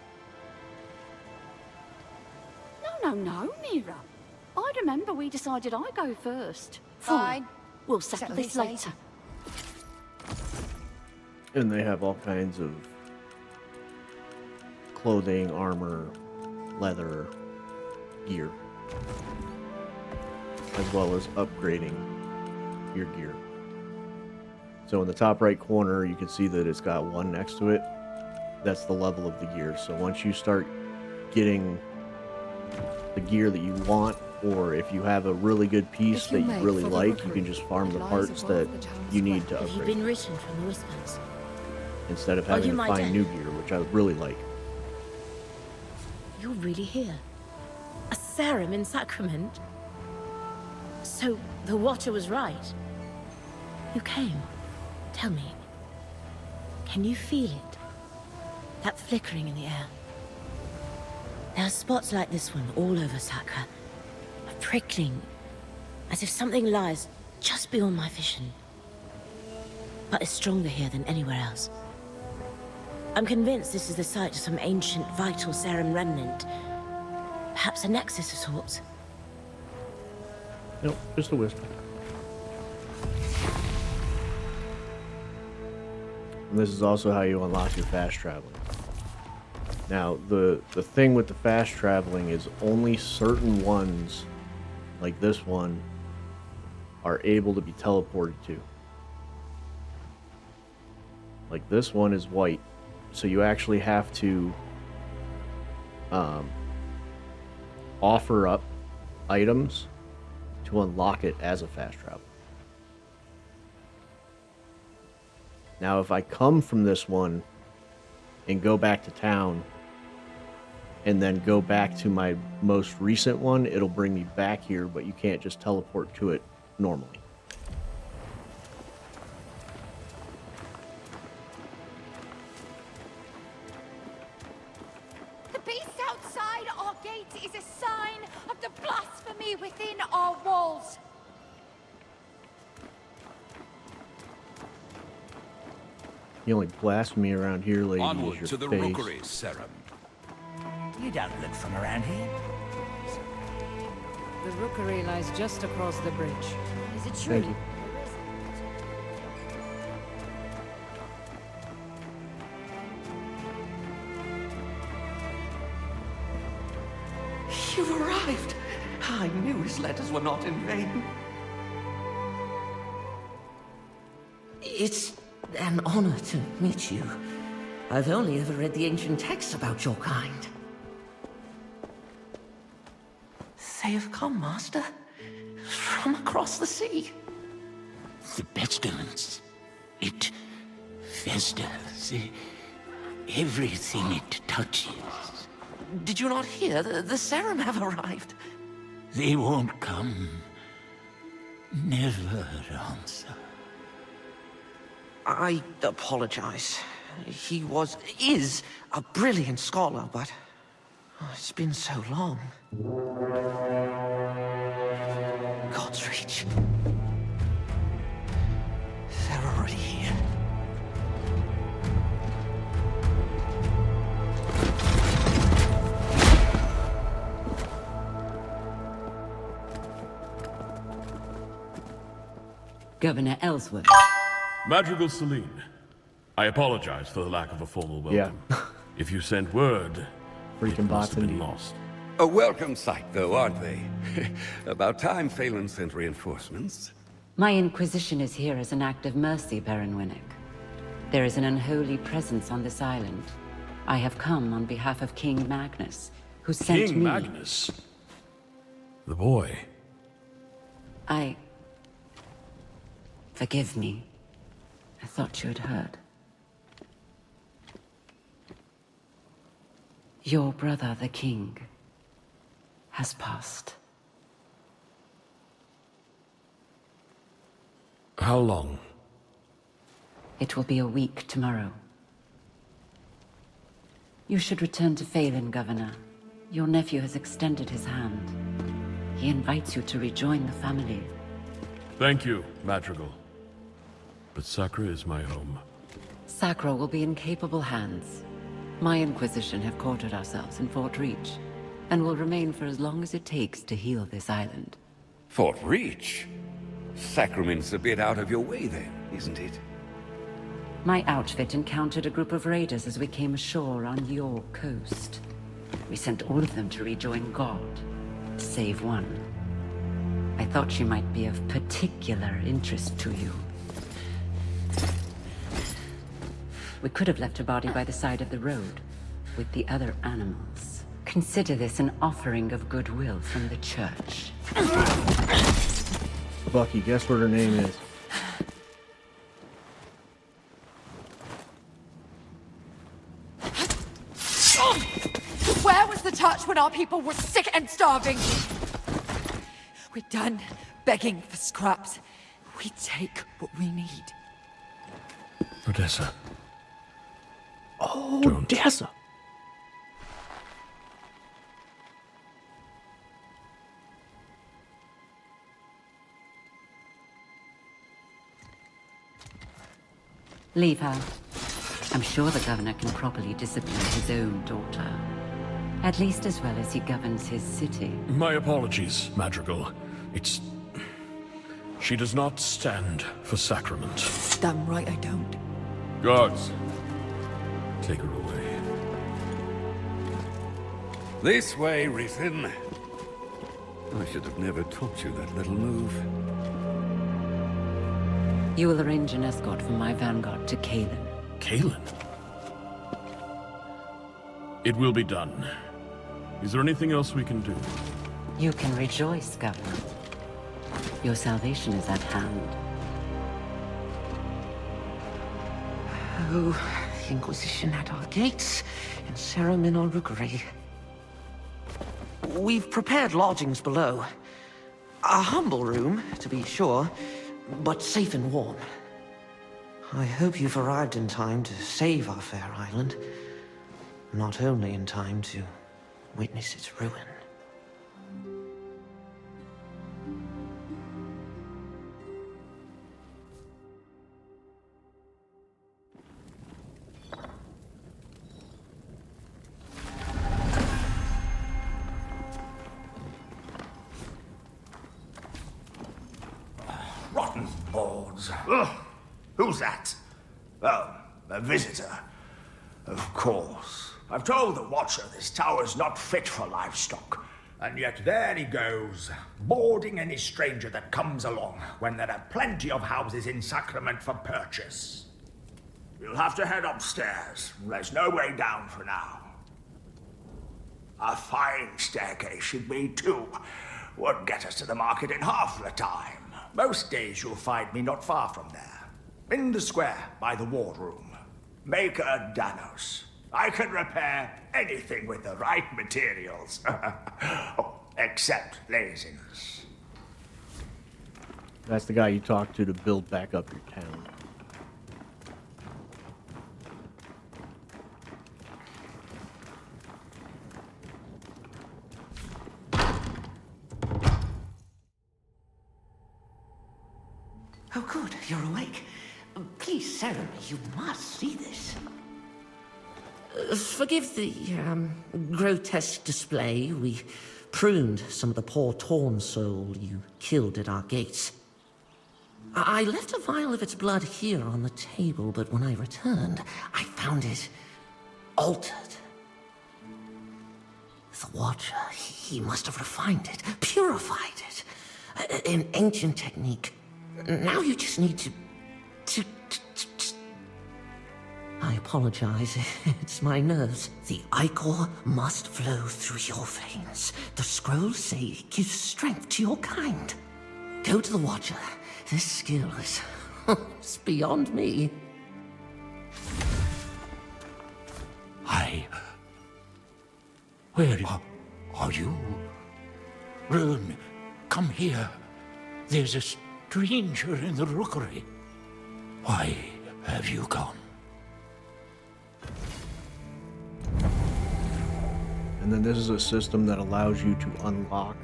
Speaker 8: No, Mira. I remember we decided I go first.
Speaker 3: Fine.
Speaker 8: We'll settle this later.
Speaker 1: And they have all kinds of clothing, armor, leather, gear, as well as upgrading your gear. So in the top right corner, you can see that it's got 1 next to it. That's the level of the gear. So once you start getting the gear that you want, or if you have a really good piece that you really like, you can just farm the parts that you need to
Speaker 11: Have you
Speaker 1: upgrade,
Speaker 11: been written from the Whispers?
Speaker 1: instead of
Speaker 11: Are
Speaker 1: having
Speaker 11: you
Speaker 1: to
Speaker 11: my
Speaker 1: find
Speaker 11: dad?
Speaker 1: new gear, which I really like.
Speaker 11: You're really here? A serum in Sacrament? So, the Watcher was right? You came. Tell me. Can you feel it? That flickering in the air? There are spots like this one all over Sacra. A prickling, as if something lies just beyond my vision. But is stronger here than anywhere else. I'm convinced this is the site of some ancient, vital serum remnant. Perhaps a nexus of sorts.
Speaker 1: Nope, just a whisper. And this is also how you unlock your fast traveling. Now, the thing with the fast traveling is only certain ones, like this one, are able to be teleported to. Like this one is white, so you actually have to offer up items to unlock it as a fast travel. Now, if I come from this one and go back to town and then go back to my most recent one, it'll bring me back here, but you can't just teleport to it normally.
Speaker 3: The beast outside our gate is a sign of the blasphemy within our walls.
Speaker 1: The only blasphemy around here, lady,
Speaker 7: Onward
Speaker 1: is your
Speaker 7: to the
Speaker 1: face.
Speaker 7: rookery, Serum.
Speaker 4: You don't look from around here.
Speaker 12: The rookery lies just across the bridge.
Speaker 10: Is it
Speaker 1: Thank
Speaker 10: true?
Speaker 1: you.
Speaker 13: You've arrived. I knew his letters were not in vain. It's an honor to meet you. I've only ever read the ancient texts about your kind. They have come, Master, from across the sea.
Speaker 9: The pestilence. It festers. Everything it touches.
Speaker 13: Did you not hear? The Serum have arrived.
Speaker 9: They won't come. Never answer.
Speaker 13: I apologize. He is a brilliant scholar, but it's been so long. God's Reach. They're already here.
Speaker 14: Governor Ellsworth.
Speaker 2: Madrigal Celine, I apologize for the lack of a formal welcome.
Speaker 1: Yeah.
Speaker 2: If you sent word,
Speaker 1: Freaking
Speaker 2: it must
Speaker 1: bots
Speaker 2: have been
Speaker 1: indeed.
Speaker 2: lost.
Speaker 7: A welcome sight, though, aren't they? About time Phelan sent reinforcements.
Speaker 14: My Inquisition is here as an act of mercy, Baron Winnick. There is an unholy presence on this island. I have come on behalf of King Magnus, who sent me...
Speaker 2: King Magnus? The boy?
Speaker 14: Forgive me. I thought you had heard. Your brother, the king, has passed.
Speaker 2: How long?
Speaker 14: It will be a week tomorrow. You should return to Phelan, Governor. Your nephew has extended his hand. He invites you to rejoin the family.
Speaker 2: Thank you, Madrigal. But Sacra is my home.
Speaker 14: Sacra will be in capable hands. My Inquisition have quartered ourselves in Fort Reach, and will remain for as long as it takes to heal this island.
Speaker 7: Fort Reach? Sacrament's a bit out of your way then, isn't it?
Speaker 14: My outfit encountered a group of raiders as we came ashore on your coast. We sent all of them to rejoin God, to save one. I thought she might be of particular interest to you. We could have left her body by the side of the road, with the other animals. Consider this an offering of goodwill from the church.
Speaker 1: Bucky, guess what her name is?
Speaker 15: Where was the touch when our people were sick and starving? We're done begging for scraps. We take what we need.
Speaker 2: Odessa.
Speaker 1: Oh,
Speaker 2: Don't.
Speaker 1: Odessa.
Speaker 14: Leave her. I'm sure the governor can properly discipline his own daughter. At least as well as he governs his city.
Speaker 2: My apologies, Madrigal. It's... She does not stand for sacrament.
Speaker 15: Damn right I don't.
Speaker 2: Guards, take her away.
Speaker 7: This way, Risen. I should have never taught you that little move.
Speaker 14: You will arrange an escort from my vanguard to Kalen.
Speaker 2: Kalen? It will be done. Is there anything else we can do?
Speaker 14: You can rejoice, Governor. Your salvation is at hand.
Speaker 13: Oh, the Inquisition at our gates, and Serum in our rookery. We've prepared lodgings below. A humble room, to be sure, but safe and warm. I hope you've arrived in time to save our fair island. Not only in time to witness its ruin.
Speaker 3: Rotten boards. Ugh. Who's that? Oh, a visitor. Of course. I've told the Watcher this tower's not fit for livestock.
Speaker 16: And yet there he goes, boarding any stranger that comes along, when there are plenty of houses in Sacrament for purchase.
Speaker 3: You'll have to head upstairs. There's no way down for now. A fine staircase should be, too. Would get us to the market in half the time. Most days you'll find me not far from there. In the square, by the wardroom. Maker Danos. I can repair anything with the right materials. Oh, except laziness.
Speaker 1: That's the guy you talk to build back up your town.
Speaker 13: Oh, good, you're awake. Please, Serum, you must see this. Forgive the, grotesque display. We pruned some of the poor torn soul you killed at our gates. I left a vial of its blood here on the table, but when I returned, I found it altered. The Watcher, he must have refined it, purified it. An ancient technique. Now you just need to... I apologize. It's my nerves. The ichor must flow through your veins. The scrolls say it gives strength to your kind. Go to the Watcher. This skill is... it's beyond me.
Speaker 17: Where are you? Rune, come here. There's a stranger in the rookery. Why have you come?
Speaker 1: And then this is a system that allows you to unlock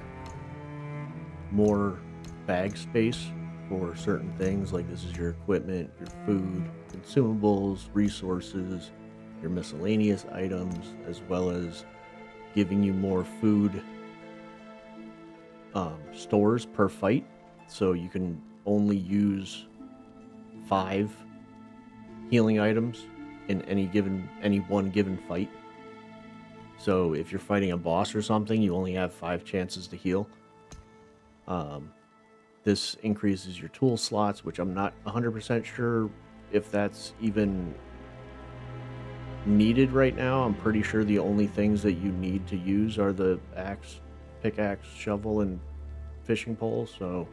Speaker 1: more bag space for certain things. Like this is your equipment, your food, consumables, resources, your miscellaneous items, as well as giving you more food stores per fight. So you can only use 5 healing items in any one given fight. So if you're fighting a boss or something, you only have 5 chances to heal. This increases your tool slots, which I'm not 100% sure if that's even needed right now. I'm pretty sure the only things that you need to use are the axe, pickaxe, shovel, and fishing pole. So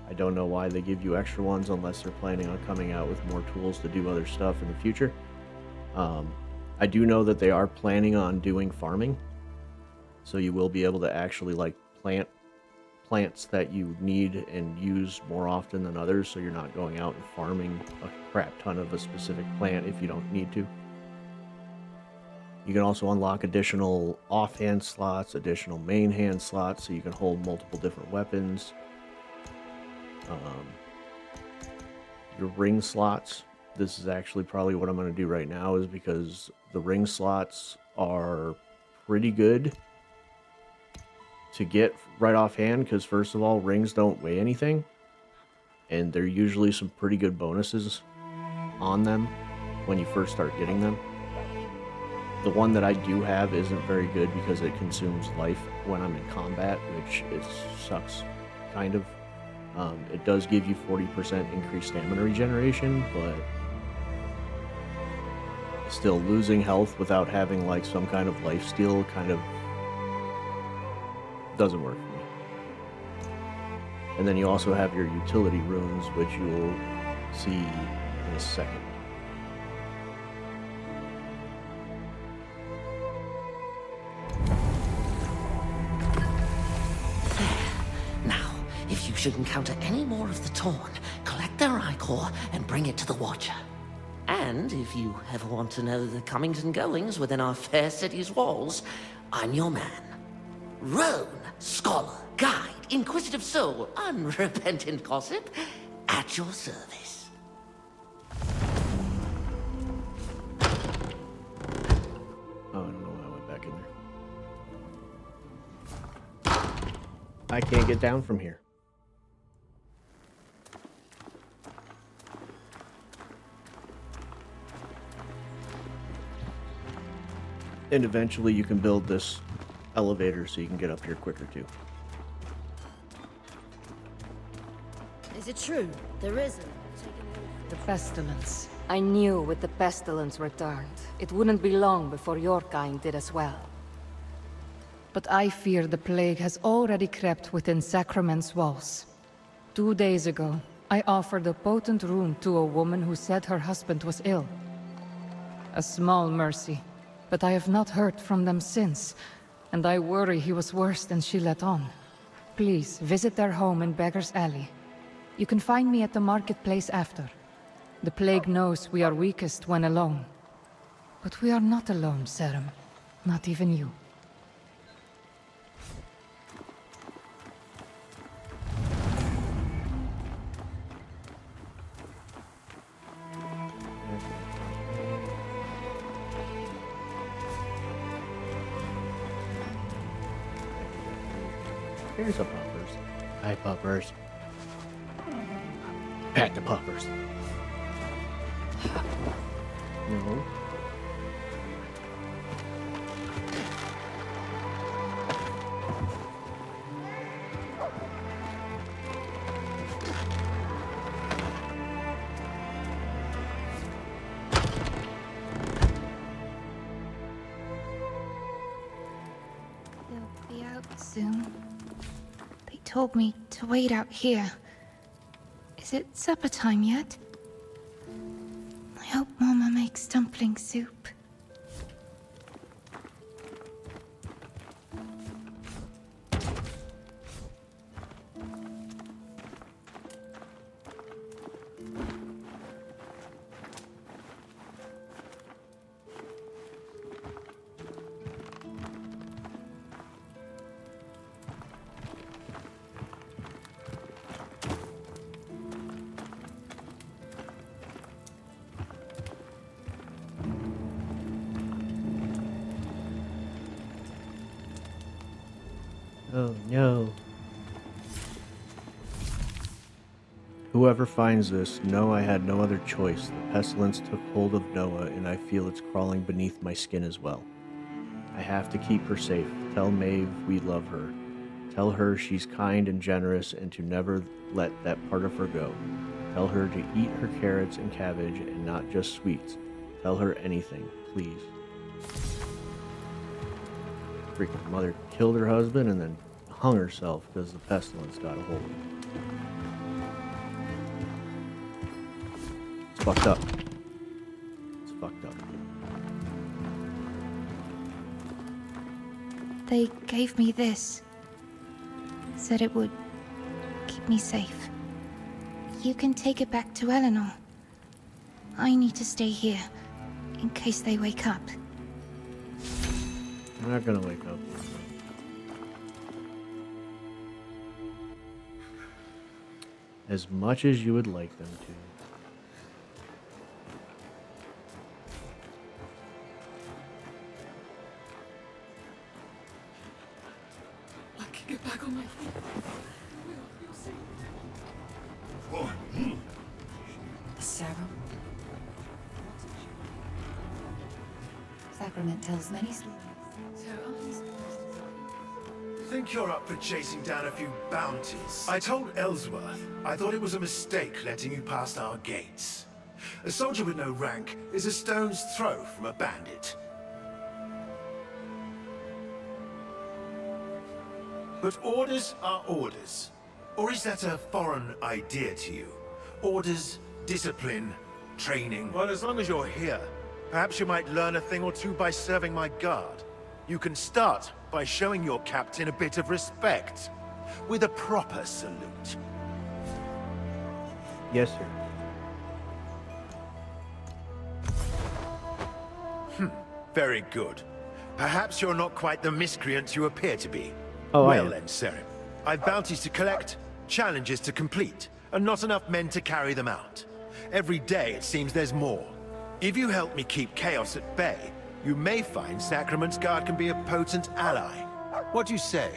Speaker 1: I don't know why they give you extra ones unless they're planning on coming out with more tools to do other stuff in the future. I do know that they are planning on doing farming, so you will be able to actually like plant plants that you need and use more often than others, so you're not going out and farming a crap ton of a specific plant if you don't need to. You can also unlock additional offhand slots, additional main hand slots, so you can hold multiple different weapons. Your ring slots. This is actually probably what I'm going to do right now, is because the ring slots are pretty good to get right offhand, because first of all, rings don't weigh anything, and there are usually some pretty good bonuses on them when you first start getting them. The one that I do have isn't very good because it consumes life when I'm in combat, which it sucks, kind of. It does give you 40% increased stamina regeneration, but still losing health without having like some kind of lifesteal kind of doesn't work for me. And then you also have your utility runes, which you'll see in a second.
Speaker 13: If you should encounter any more of the Torn, collect their ichor and bring it to the Watcher. And if you ever want to know the comings and goings within our fair city's walls, I'm your man. Roan, scholar, guide, inquisitive soul, unrepentant gossip, at your service.
Speaker 1: Oh, I don't know why I went back in there. I can't get down from here. And eventually you can build this elevator so you can get up here quicker too.
Speaker 18: Is it true? There isn't.
Speaker 12: The pestilence. I knew with the pestilence returned, it wouldn't be long before your kind did as well. But I fear the plague has already crept within Sacrament's walls. 2 days ago, I offered a potent rune to a woman who said her husband was ill. A small mercy, but I have not heard from them since, and I worry he was worse than she let on. Please, visit their home in Beggar's Alley. You can find me at the marketplace after. The plague knows we are weakest when alone. But we are not alone, Serum. Not even you.
Speaker 1: Here's a puppers. Hi, puppers. Pat the puppers. No.
Speaker 6: They'll be out soon. They told me to wait out here. Is it supper time yet? I hope Mama makes dumpling soup.
Speaker 1: Oh no. Whoever finds this, know I had no other choice. The pestilence took hold of Noah, and I feel it's crawling beneath my skin as well. I have to keep her safe. Tell Maeve we love her. Tell her she's kind and generous and to never let that part of her go. Tell her to eat her carrots and cabbage and not just sweets. Tell her anything, please. Freaking mother killed her husband and then hung herself because the pestilence got a hold of her. It's fucked up. It's fucked up.
Speaker 6: They gave me this. Said it would keep me safe. You can take it back to Eleanor. I need to stay here, in case they wake up.
Speaker 1: I'm not gonna wake up. As much as you would like them to.
Speaker 2: I can get back on my feet. You'll see.
Speaker 15: Sarah. Sacrament tells many stories.
Speaker 2: Think you're up for chasing down a few bounties? I told Ellsworth I thought it was a mistake letting you past our gates. A soldier with no rank is a stone's throw from a bandit. But orders are orders. Or is that a foreign idea to you? Orders, discipline, training. Well, as long as you're here, perhaps you might learn a thing or two by serving my guard. You can start by showing your captain a bit of respect, with a proper salute.
Speaker 1: Yes, sir.
Speaker 2: Very good. Perhaps you're not quite the miscreant you appear to be.
Speaker 1: Oh, I
Speaker 2: well
Speaker 1: am.
Speaker 2: then, Serim. I've bounties to collect, challenges to complete, and not enough men to carry them out. Every day it seems there's more. If you help me keep chaos at bay, you may find Sacrament's Guard can be a potent ally. What do you say?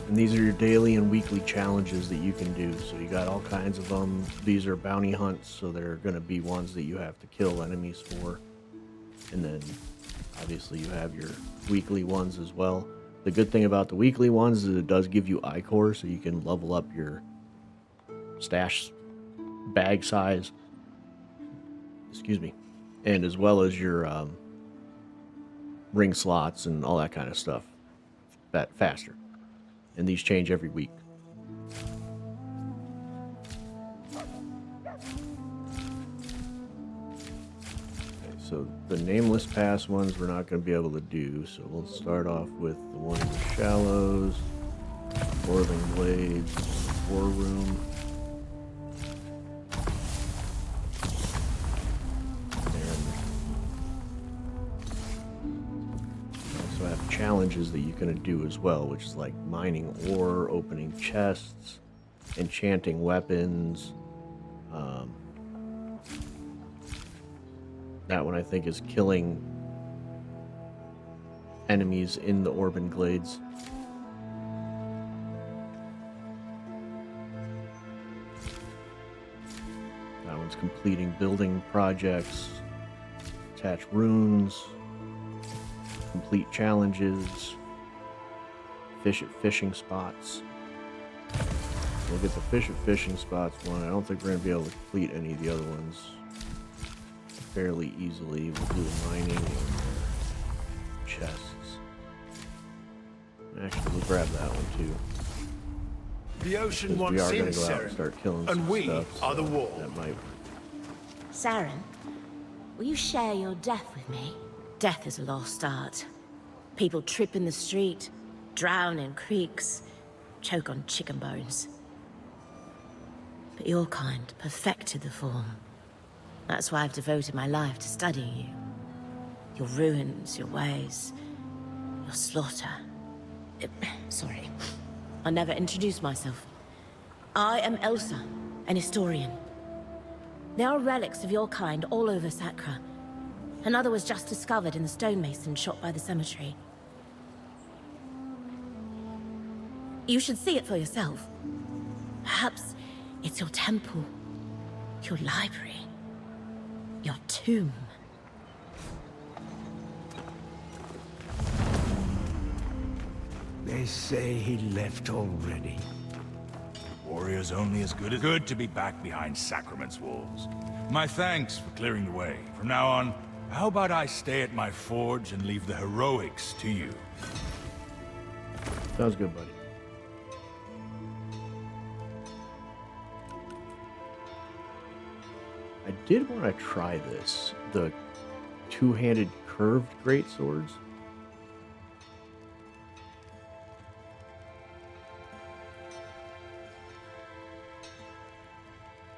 Speaker 1: And these are your daily and weekly challenges that you can do. So you got all kinds of them. These are bounty hunts, so they're going to be ones that you have to kill enemies for. And then, obviously, you have your weekly ones as well. The good thing about the weekly ones is it does give you Ichor, so you can level up your stash bag size. Excuse me. And as well as your ring slots and all that kind of stuff. That faster. And these change every week. Okay, so the nameless pass ones we're not going to be able to do, so we'll start off with the one in the Shallows, Orling Blades, War Room. So I have challenges that you can do as well, which is like mining ore, opening chests, enchanting weapons. That one I think is killing enemies in the Orban Glades. rewards, completing building projects, attach runes, complete challenges, fish at fishing spots. We'll get the fish at fishing spots one. I don't think we're going to be able to complete any of the other ones fairly easily. We'll do the mining and chests. Actually, we'll grab that one too.
Speaker 2: The ocean
Speaker 1: We
Speaker 2: wants
Speaker 1: are going
Speaker 2: in,
Speaker 1: to go out and
Speaker 2: Saren,
Speaker 1: start killing
Speaker 2: and
Speaker 1: some
Speaker 2: we
Speaker 1: stuff,
Speaker 2: are the
Speaker 1: so
Speaker 2: wall.
Speaker 1: That might...
Speaker 11: Saren, will you share your death with me? Death is a lost art. People trip in the street, drown in creeks, choke on chicken bones. But your kind perfected the form. That's why I've devoted my life to studying you. Your ruins, your ways, your slaughter. Sorry, I never introduced myself. I am Elsa, an historian. There are relics of your kind all over Sacra. Another was just discovered in the stonemason shot by the cemetery. You should see it for yourself. Perhaps it's your temple, your library, your tomb.
Speaker 2: They say he left already.
Speaker 4: Warrior's only as good as good to be back behind Sacrament's walls. My thanks for clearing the way. From now on, how about I stay at my forge and leave the heroics to you?
Speaker 1: Sounds good, buddy. I did want to try this. The two-handed curved greatswords.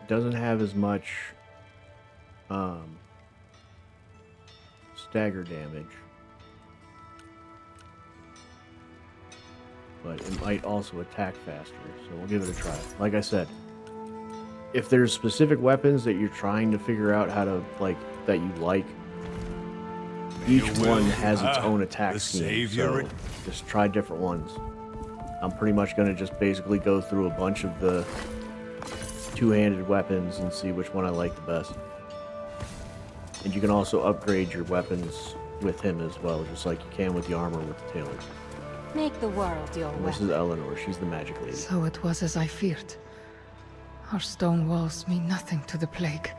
Speaker 1: Doesn't have as much stagger damage, but it might also attack faster, so we'll give it a try. Like I said, if there's specific weapons that you're trying to figure out how to, like, that you like, each one has its own attack scheme, so just try different ones. I'm pretty much going to just basically go through a bunch of the two-handed weapons and see which one I like the best. And you can also upgrade your weapons with him as well, just like you can with the armor with the tailors.
Speaker 12: Make the world your
Speaker 1: And this
Speaker 12: weapon.
Speaker 1: is Eleanor, she's the magic lady.
Speaker 12: So it was as I feared. Our stone walls mean nothing to the plague.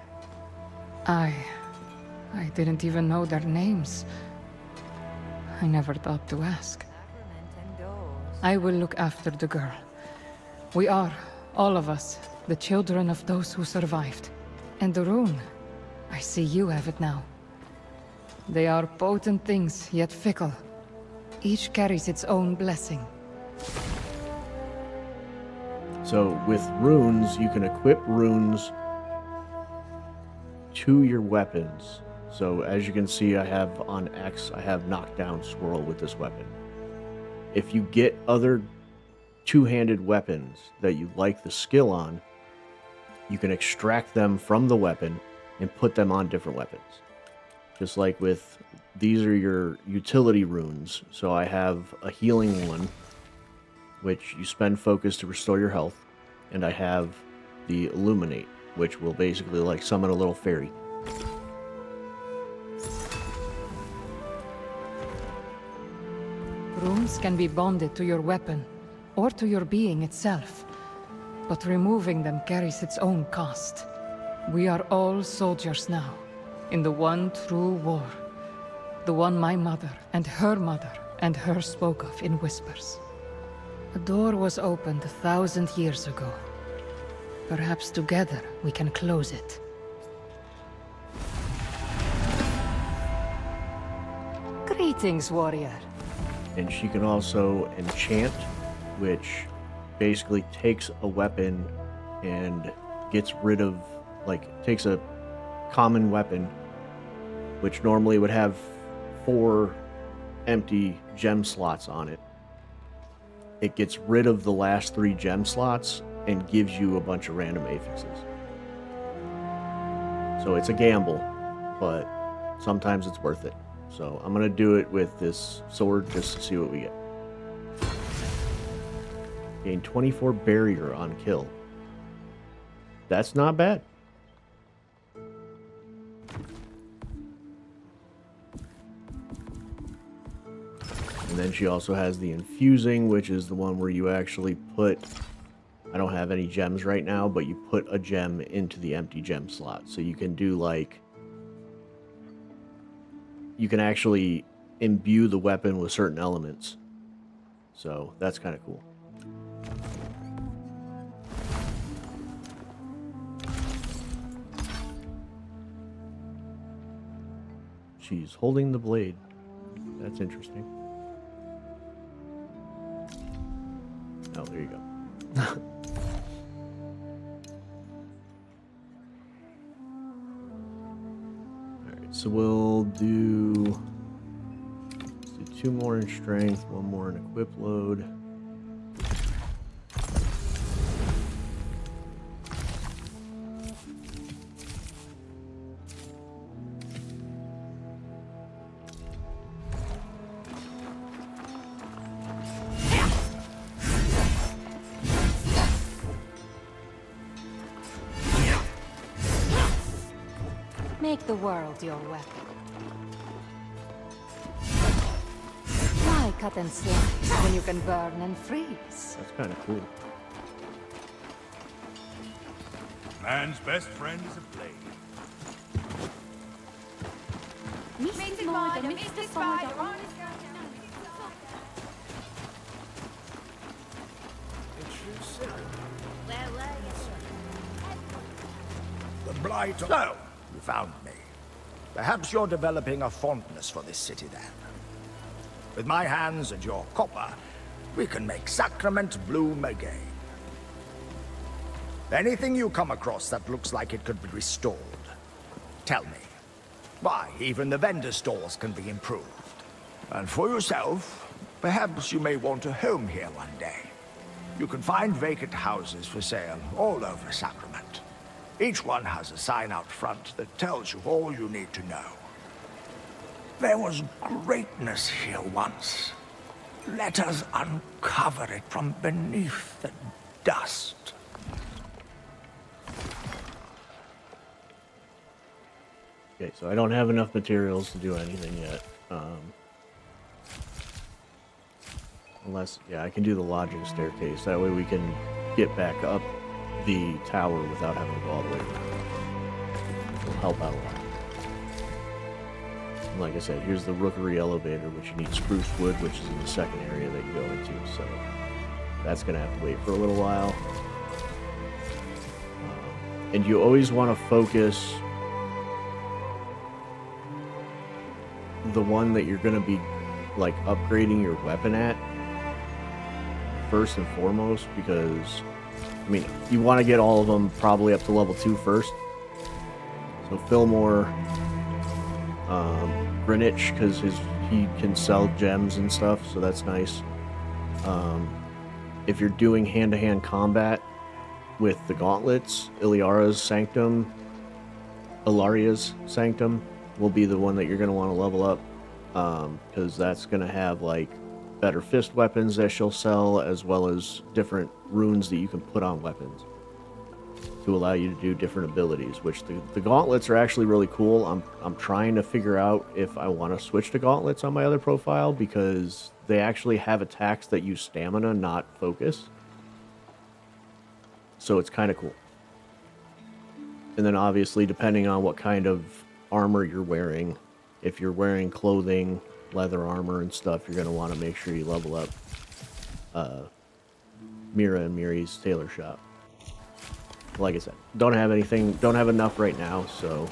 Speaker 12: I didn't even know their names. I never thought to ask. I will look after the girl. We are, all of us, the children of those who survived. And the rune, I see you have it now. They are potent things, yet fickle. Each carries its own blessing.
Speaker 1: So with runes, you can equip runes to your weapons. So as you can see, I have on X, I have knockdown swirl with this weapon. If you get other two-handed weapons that you like the skill on, you can extract them from the weapon and put them on different weapons. Just like with, these are your utility runes. So I have a healing one, which you spend focus to restore your health. And I have the Illuminate, which will basically like summon a little fairy.
Speaker 12: Runes can be bonded to your weapon, or to your being itself. But removing them carries its own cost. We are all soldiers now, in the one true war. The one my mother and her spoke of in whispers. A door was opened 1,000 years ago. Perhaps together we can close it. Greetings, warrior.
Speaker 1: And she can also enchant, which basically takes a weapon and gets rid of, like, takes a common weapon, which normally would have 4 empty gem slots on it. It gets rid of the last 3 gem slots and gives you a bunch of random affixes. So it's a gamble, but sometimes it's worth it. So I'm gonna do it with this sword just to see what we get. Gain 24 barrier on kill. That's not bad. And then she also has the infusing, which is the one where you actually put, I don't have any gems right now, but you put a gem into the empty gem slot. So you can do like, you can actually imbue the weapon with certain elements. So that's kind of cool. She's holding the blade. That's interesting. Oh, there you go. Alright, so we'll do 2 more in strength, 1 more in equip load.
Speaker 6: Make the world your weapon. Why cut and slice when you can burn and freeze?
Speaker 1: That's kind of cool.
Speaker 4: Man's best friend is a blade.
Speaker 8: Mr. Spider, Mr. Spider,
Speaker 3: Where were you, sir? The blight. So, you found me. Perhaps you're developing a fondness for this city then. With my hands and your copper, we can make Sacrament bloom again. Anything you come across that looks like it could be restored, tell me. Why, even the vendor stores can be improved. And for yourself, perhaps you may want a home here one day. You can find vacant houses for sale all over Sacrament. Each one has a sign out front that tells you all you need to know. There was greatness here once. Let us uncover it from beneath the dust.
Speaker 1: Okay, so I don't have enough materials to do anything yet. Unless, yeah, I can do the lodging staircase. That way we can get back up the tower without having to go all the way around. It'll help out a lot. And like I said, here's the rookery elevator, which you need spruce wood, which is in the second area that you go into. So that's going to have to wait for a little while. And you always want to focus the one that you're going to be like upgrading your weapon at first and foremost, because I mean, you want to get all of them probably up to level 2 first. So Fillmore, Greenwich, because he can sell gems and stuff, so that's nice. If you're doing hand-to-hand combat with the gauntlets, Ilaria's Sanctum will be the one that you're going to want to level up, because that's going to have like better fist weapons that she'll sell, as well as different runes that you can put on weapons to allow you to do different abilities, which the gauntlets are actually really cool. I'm trying to figure out if I want to switch to gauntlets on my other profile, because they actually have attacks that use stamina, not focus. So it's kind of cool. And then obviously, depending on what kind of armor you're wearing, if you're wearing clothing, leather armor and stuff, you're going to want to make sure you level up Mira and Miri's tailor shop. Like I said, don't have enough right now, so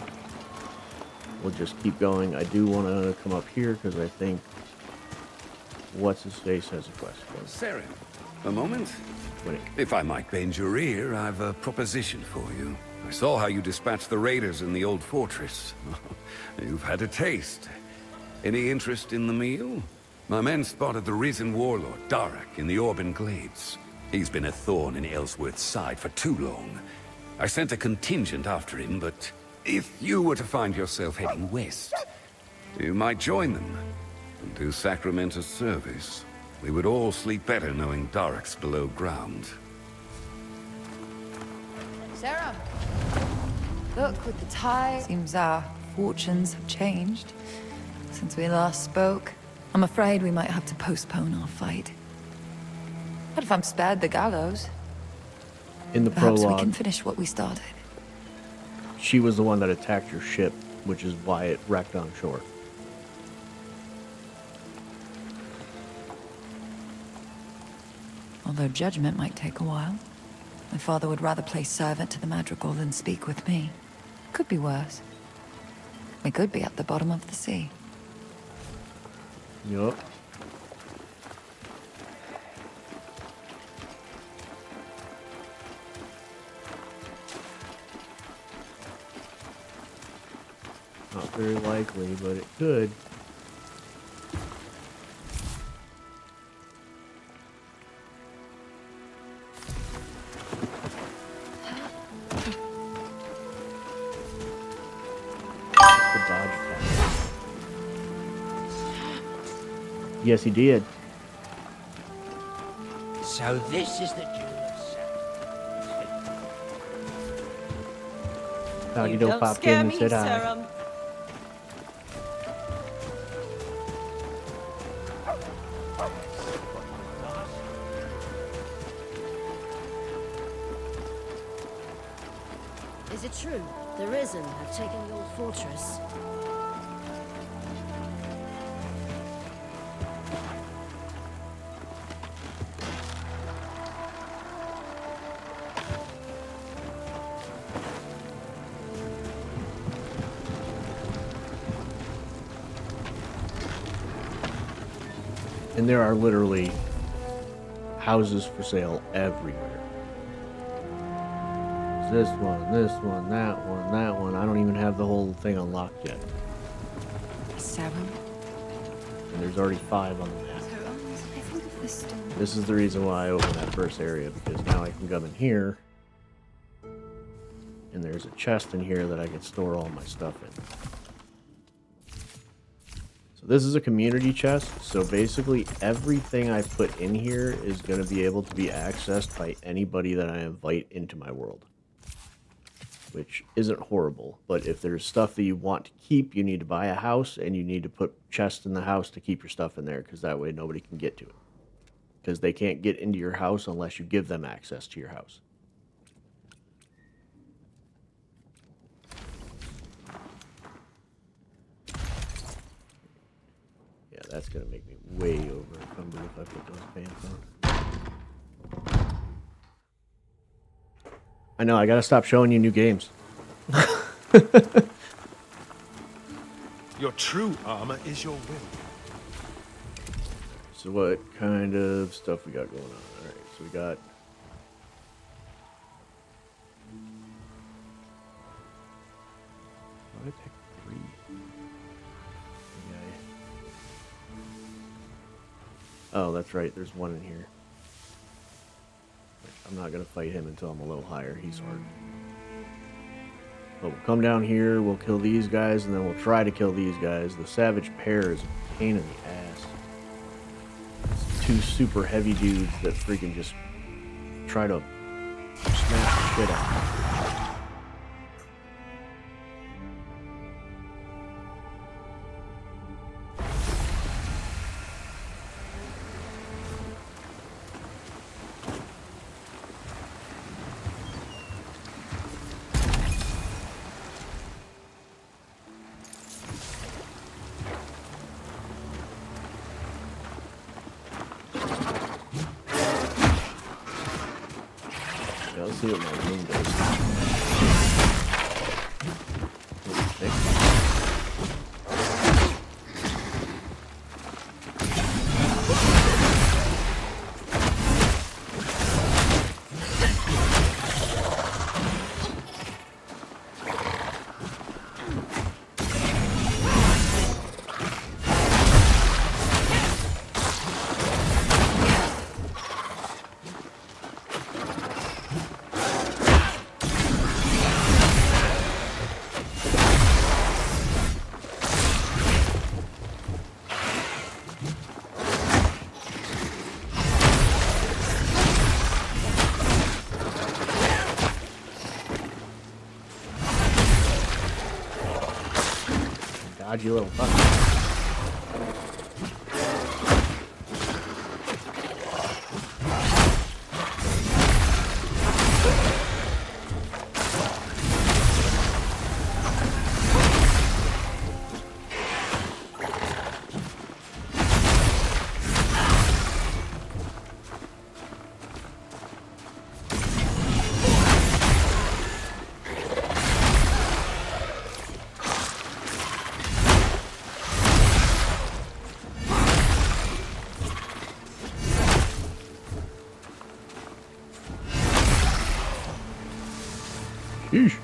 Speaker 1: we'll just keep going. I do want to come up here because I think what's-his-face has a question.
Speaker 7: Saren, a moment? If I might bend your ear, I've a proposition for you. I saw how you dispatched the raiders in the old fortress. You've had a taste. Any interest in the meal? My men spotted the risen warlord, Darak, in the Orban Glades. He's been a thorn in Ellsworth's side for too long. I sent a contingent after him, but if you were to find yourself heading west, you might join them and do Sacrament a service. We would all sleep better knowing Darak's below ground.
Speaker 15: Sarah, look, with the tide, seems our fortunes have changed since we last spoke. I'm afraid we might have to postpone our fight. But if I'm spared the gallows,
Speaker 1: In the
Speaker 15: perhaps we
Speaker 1: prologue,
Speaker 15: can finish what we started.
Speaker 1: she was the one that attacked your ship, which is why it wrecked on shore.
Speaker 15: Although judgment might take a while. My father would rather play servant to the Madrigal than speak with me. Could be worse. We could be at the bottom of the sea.
Speaker 1: Yup. Not very likely, but it could. The dodge attack. Yes, he did.
Speaker 9: So this is the jeweler's
Speaker 1: Doggy don't pop in and said hi.
Speaker 18: Is it true? The Risen have taken the old fortress.
Speaker 1: And there are literally houses for sale everywhere. This one, that one, that one. I don't even have the whole thing unlocked yet.
Speaker 15: 7.
Speaker 1: And there's already 5 on the map. This is the reason why I opened that first area, because now I can come in here. And there's a chest in here that I can store all my stuff in. So this is a community chest, so basically everything I put in here is going to be able to be accessed by anybody that I invite into my world. Which isn't horrible, but if there's stuff that you want to keep, you need to buy a house, and you need to put chests in the house to keep your stuff in there, because that way nobody can get to it. Because they can't get into your house unless you give them access to your house. Yeah, that's going to make me way over encumbered if I put those pants on. I know, I gotta stop showing you new games.
Speaker 2: Your true armor is your will.
Speaker 1: So what kind of stuff we got going on? Alright, so we got... Why did I pick 3? Okay. Oh, that's right, there's one in here. I'm not going to fight him until I'm a little higher. He's hard. But we'll come down here, we'll kill these guys, and then we'll try to kill these guys. The Savage Pair is a pain in the ass. It's 2 super heavy dudes that freaking just try to smash the shit out of me. Let's see what my room does. Dodgy little fucker. Yeesh.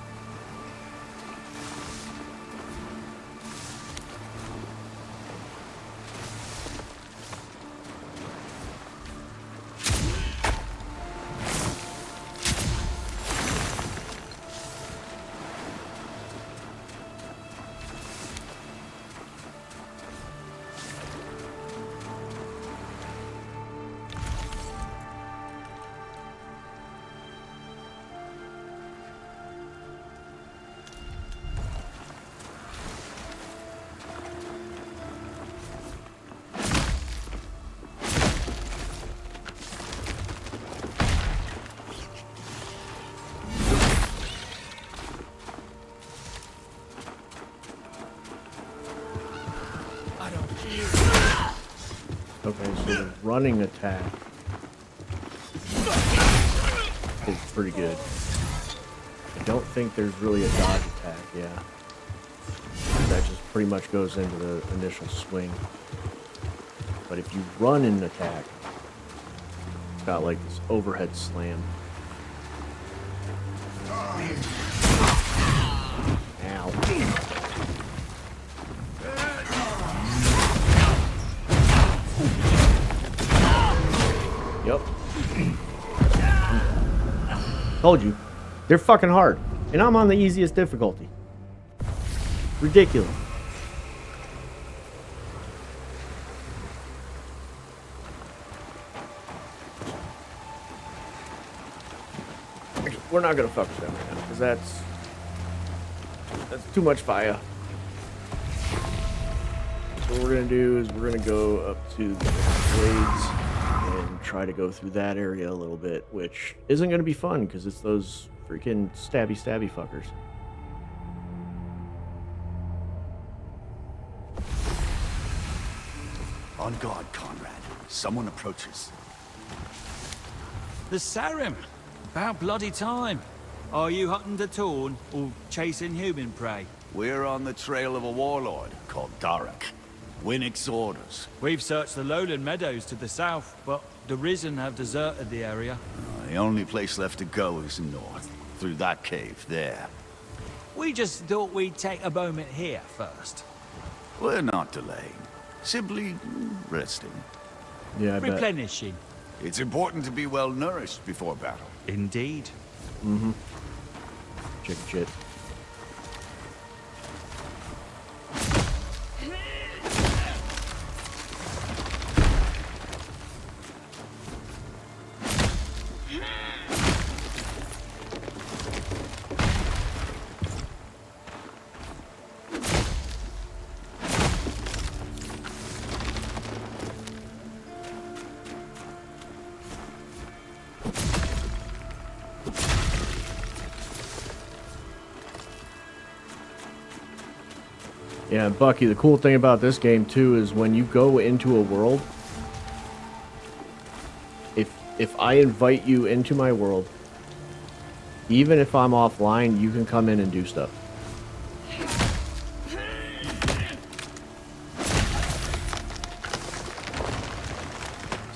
Speaker 1: Okay, so the running attack is pretty good. I don't think there's really a dodge attack, yeah. That just pretty much goes into the initial swing. But if you run an attack, it's got like this overhead slam. Ow. Yep. Told you. They're fucking hard. And I'm on the easiest difficulty. Ridiculous. Actually, we're not gonna fuck with them right now, because that's too much fire. So what we're gonna do is we're gonna go up to the blades and try to go through that area a little bit, which isn't going to be fun because it's those freaking stabby fuckers.
Speaker 19: On guard, Conrad. Someone approaches.
Speaker 20: The Sarim! About bloody time. Are you hunting the Torn or chasing human prey?
Speaker 19: We're on the trail of a warlord called Darak. Winnick's orders.
Speaker 20: We've searched the lowland meadows to the south, but the Risen have deserted the area.
Speaker 19: The only place left to go is north, through that cave there.
Speaker 20: We just thought we'd take a moment here first.
Speaker 19: We're not delaying. Simply resting.
Speaker 1: Yeah, I bet.
Speaker 20: Replenishing.
Speaker 19: It's important to be well nourished before battle.
Speaker 20: Indeed.
Speaker 1: Mm-hmm. Chicken shit. Yeah, Bucky, the cool thing about this game too is when you go into a world, if I invite you into my world, even if I'm offline, you can come in and do stuff.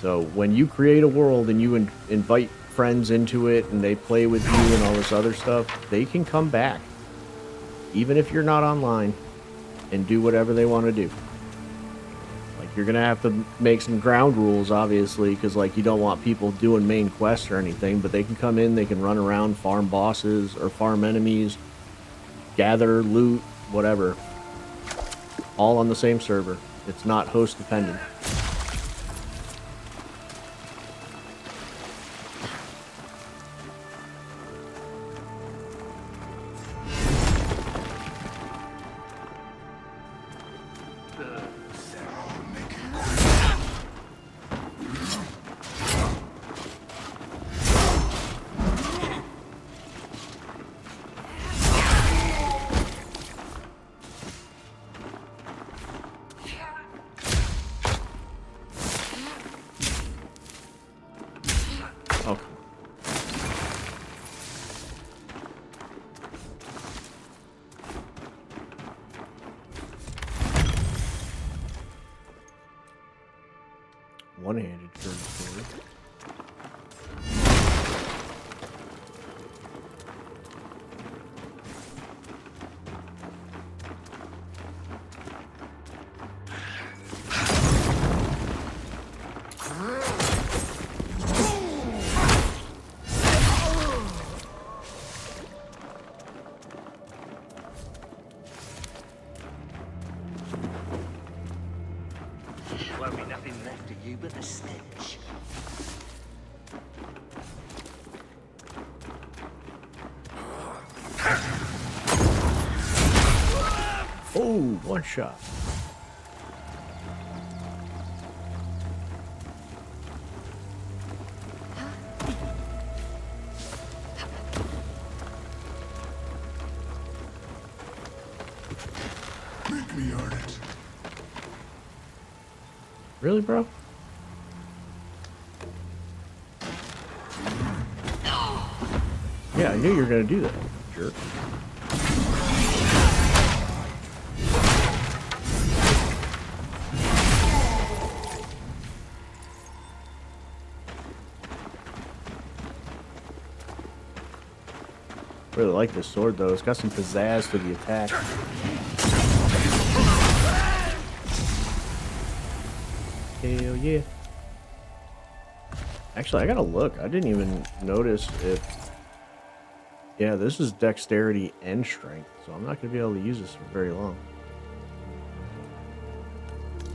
Speaker 1: So when you create a world and you invite friends into it and they play with you and all this other stuff, they can come back, even if you're not online, and do whatever they want to do. Like, you're gonna have to make some ground rules, obviously, because like you don't want people doing main quests or anything, but they can come in, they can run around, farm bosses or farm enemies, gather loot, whatever, all on the same server. It's not host dependent. One-handed curved sword.
Speaker 3: Won't be nothing left of you but the stench.
Speaker 1: Oh, one shot.
Speaker 2: Make me earn it.
Speaker 1: Really, bro? Yeah, I knew you were gonna do that, jerk. Really like this sword though. It's got some pizzazz to the attack. Hell yeah. Actually, I gotta look. I didn't even notice if... Yeah, this is dexterity and strength, so I'm not gonna be able to use this for very long.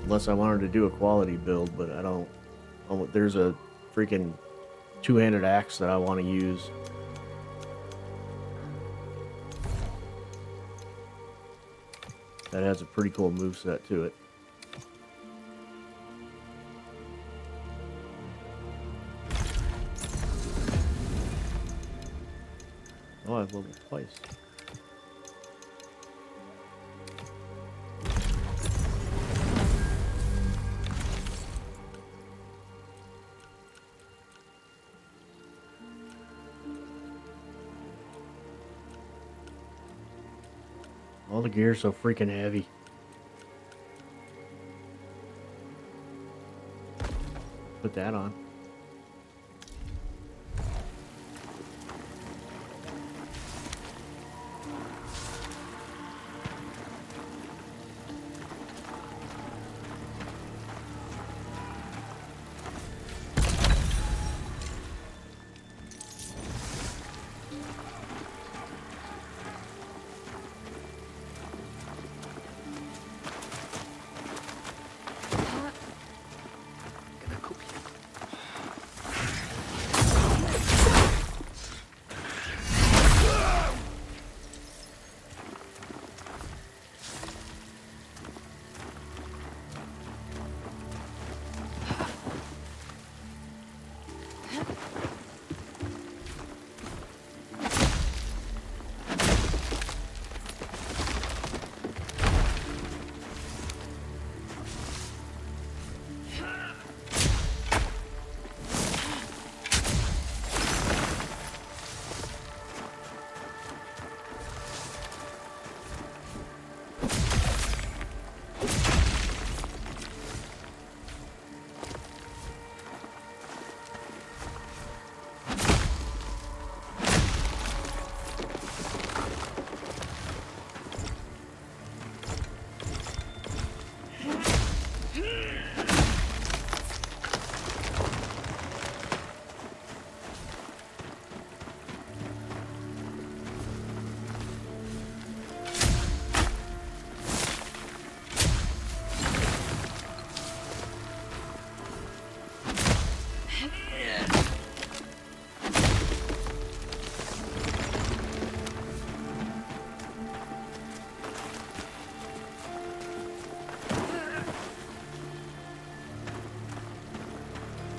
Speaker 1: Unless I wanted to do a quality build, but I don't... Oh, there's a freaking two-handed axe that I want to use. That has a pretty cool moveset to it. Oh, I've leveled twice. All the gear's so freaking heavy. Put that on.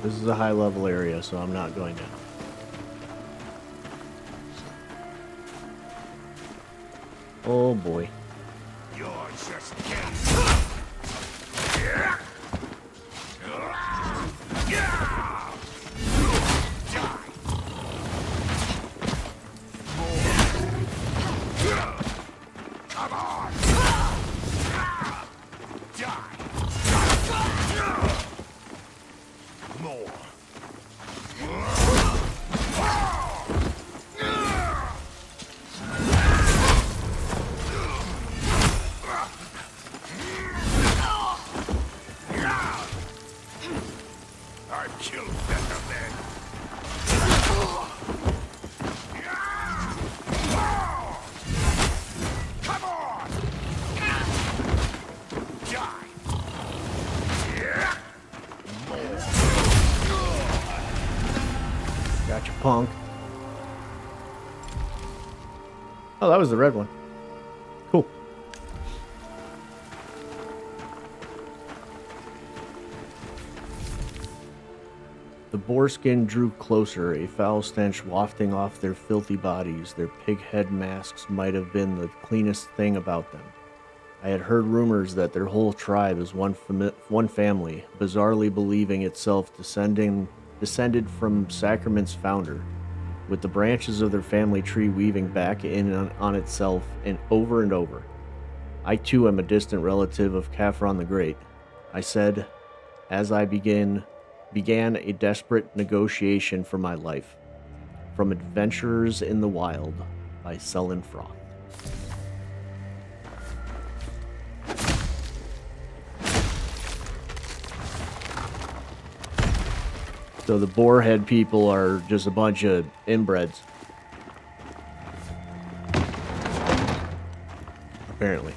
Speaker 1: This is a high level area, so I'm not going down. Oh boy.
Speaker 3: You're just Come on! Die! More.
Speaker 4: I've killed better men. Come on! Die!
Speaker 1: Gotcha, punk. Oh, that was the red one. Cool. The boarskin drew closer, a foul stench wafting off their filthy bodies. Their pig head masks might have been the cleanest thing about them. I had heard rumors that their whole tribe is one family, bizarrely believing itself descended from Sacrament's founder, with the branches of their family tree weaving back in on itself and over. I too am a distant relative of Khafron the Great, I said, as I began a desperate negotiation for my life. From Adventurers in the Wild by Sullen Froth. So the boarhead people are just a bunch of inbreds. Apparently.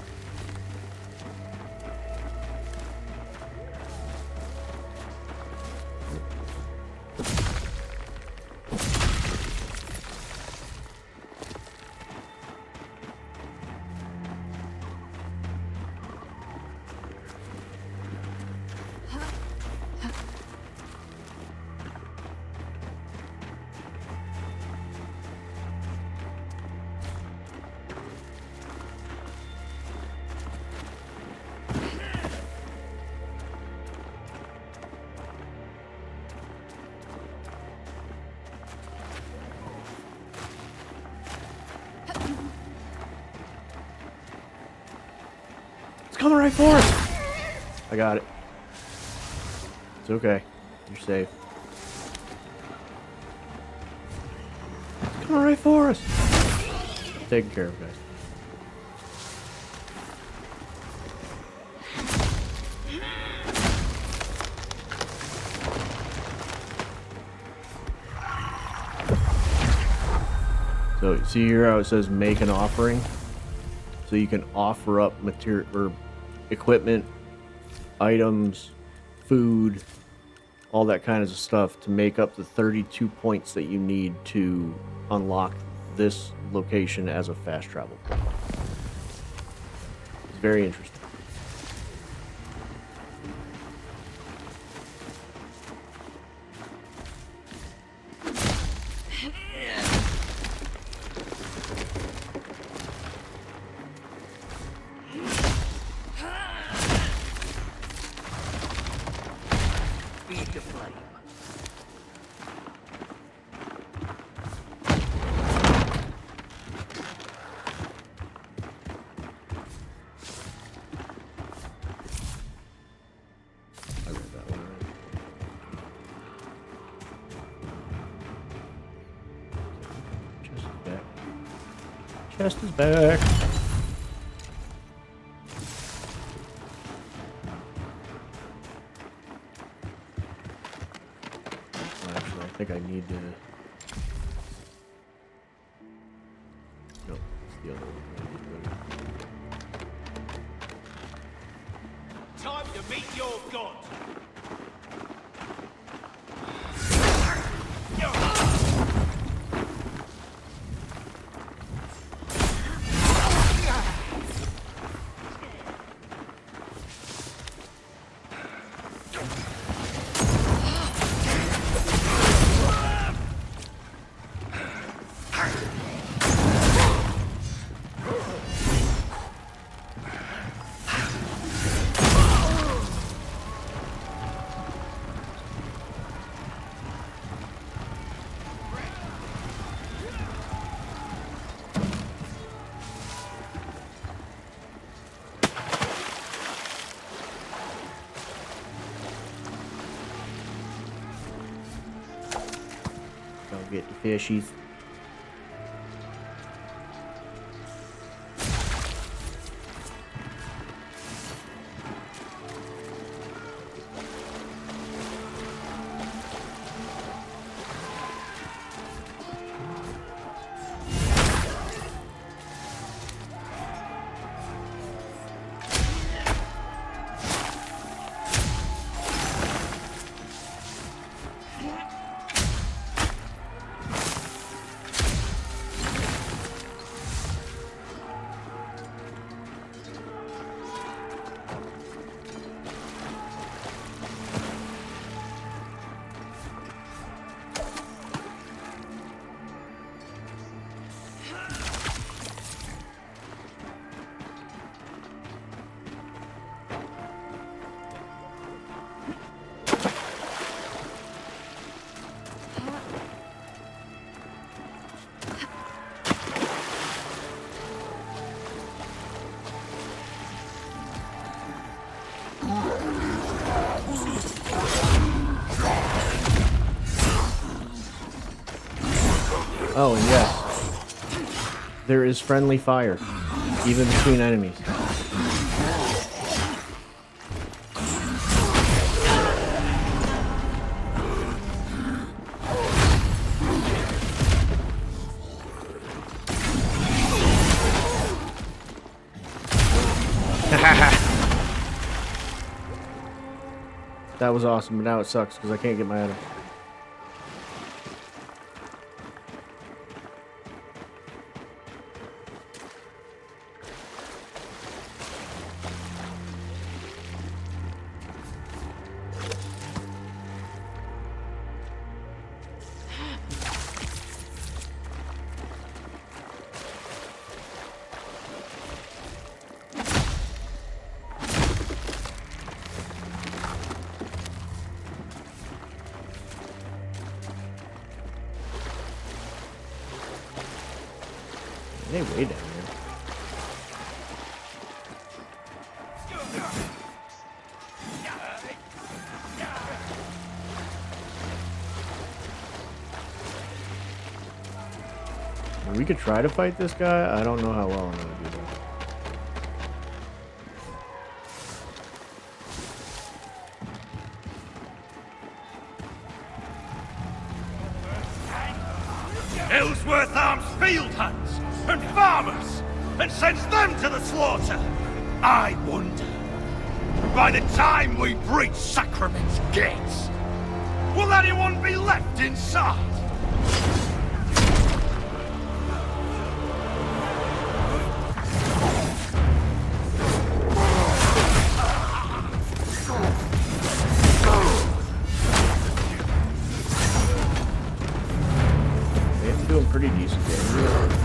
Speaker 1: Coming right for us. I got it. It's okay. You're safe. It's coming right for us. Taken care of, guys. So see here how it says make an offering? So you can offer up material or equipment, items, food, all that kind of stuff to make up the 32 points that you need to unlock this location as a fast travel point. It's very interesting. Chest is back. Actually, I think I need to. Nope, it's the other one.
Speaker 9: Time to meet your god.
Speaker 1: Get the fishies. Oh, and yes, there is friendly fire, even between enemies. That was awesome, but now it sucks because I can't get my item. They way down here. We could try to fight this guy. I don't know how well I'm gonna do that.
Speaker 21: Ellsworth arms field hands and farmers and sends them to the slaughter. I wonder, by the time we breach Sacrament's gates, will anyone be left inside?
Speaker 1: They're doing pretty decent damage.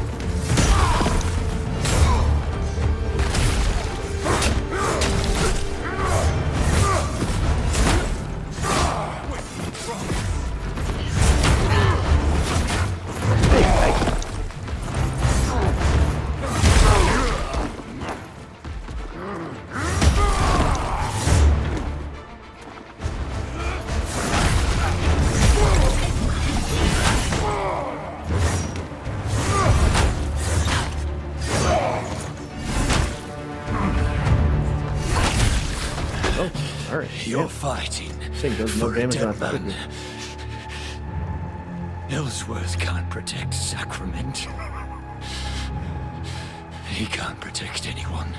Speaker 21: You're fighting
Speaker 1: does no
Speaker 21: for a
Speaker 1: damage
Speaker 21: dead
Speaker 1: on that.
Speaker 21: man. Ellsworth can't protect Sacrament. He can't protect anyone.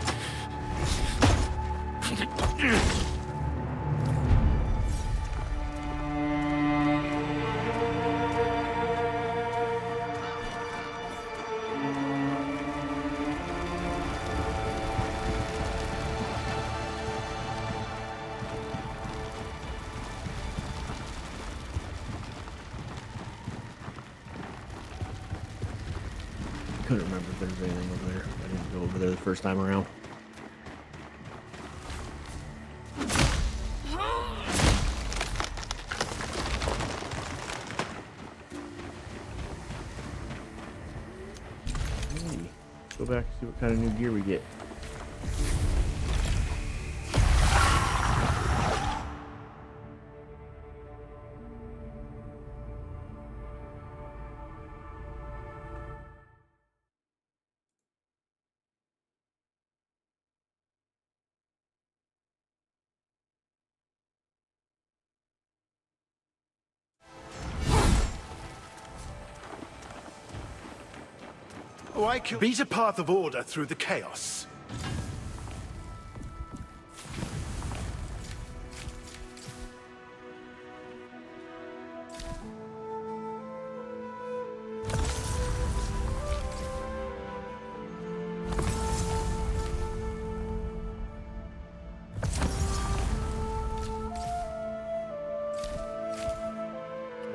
Speaker 1: Couldn't remember if there was anything over there. I didn't go over there the first time around. Hey, let's go back and see what kind of new gear we get.
Speaker 22: Beat a path of order through the chaos.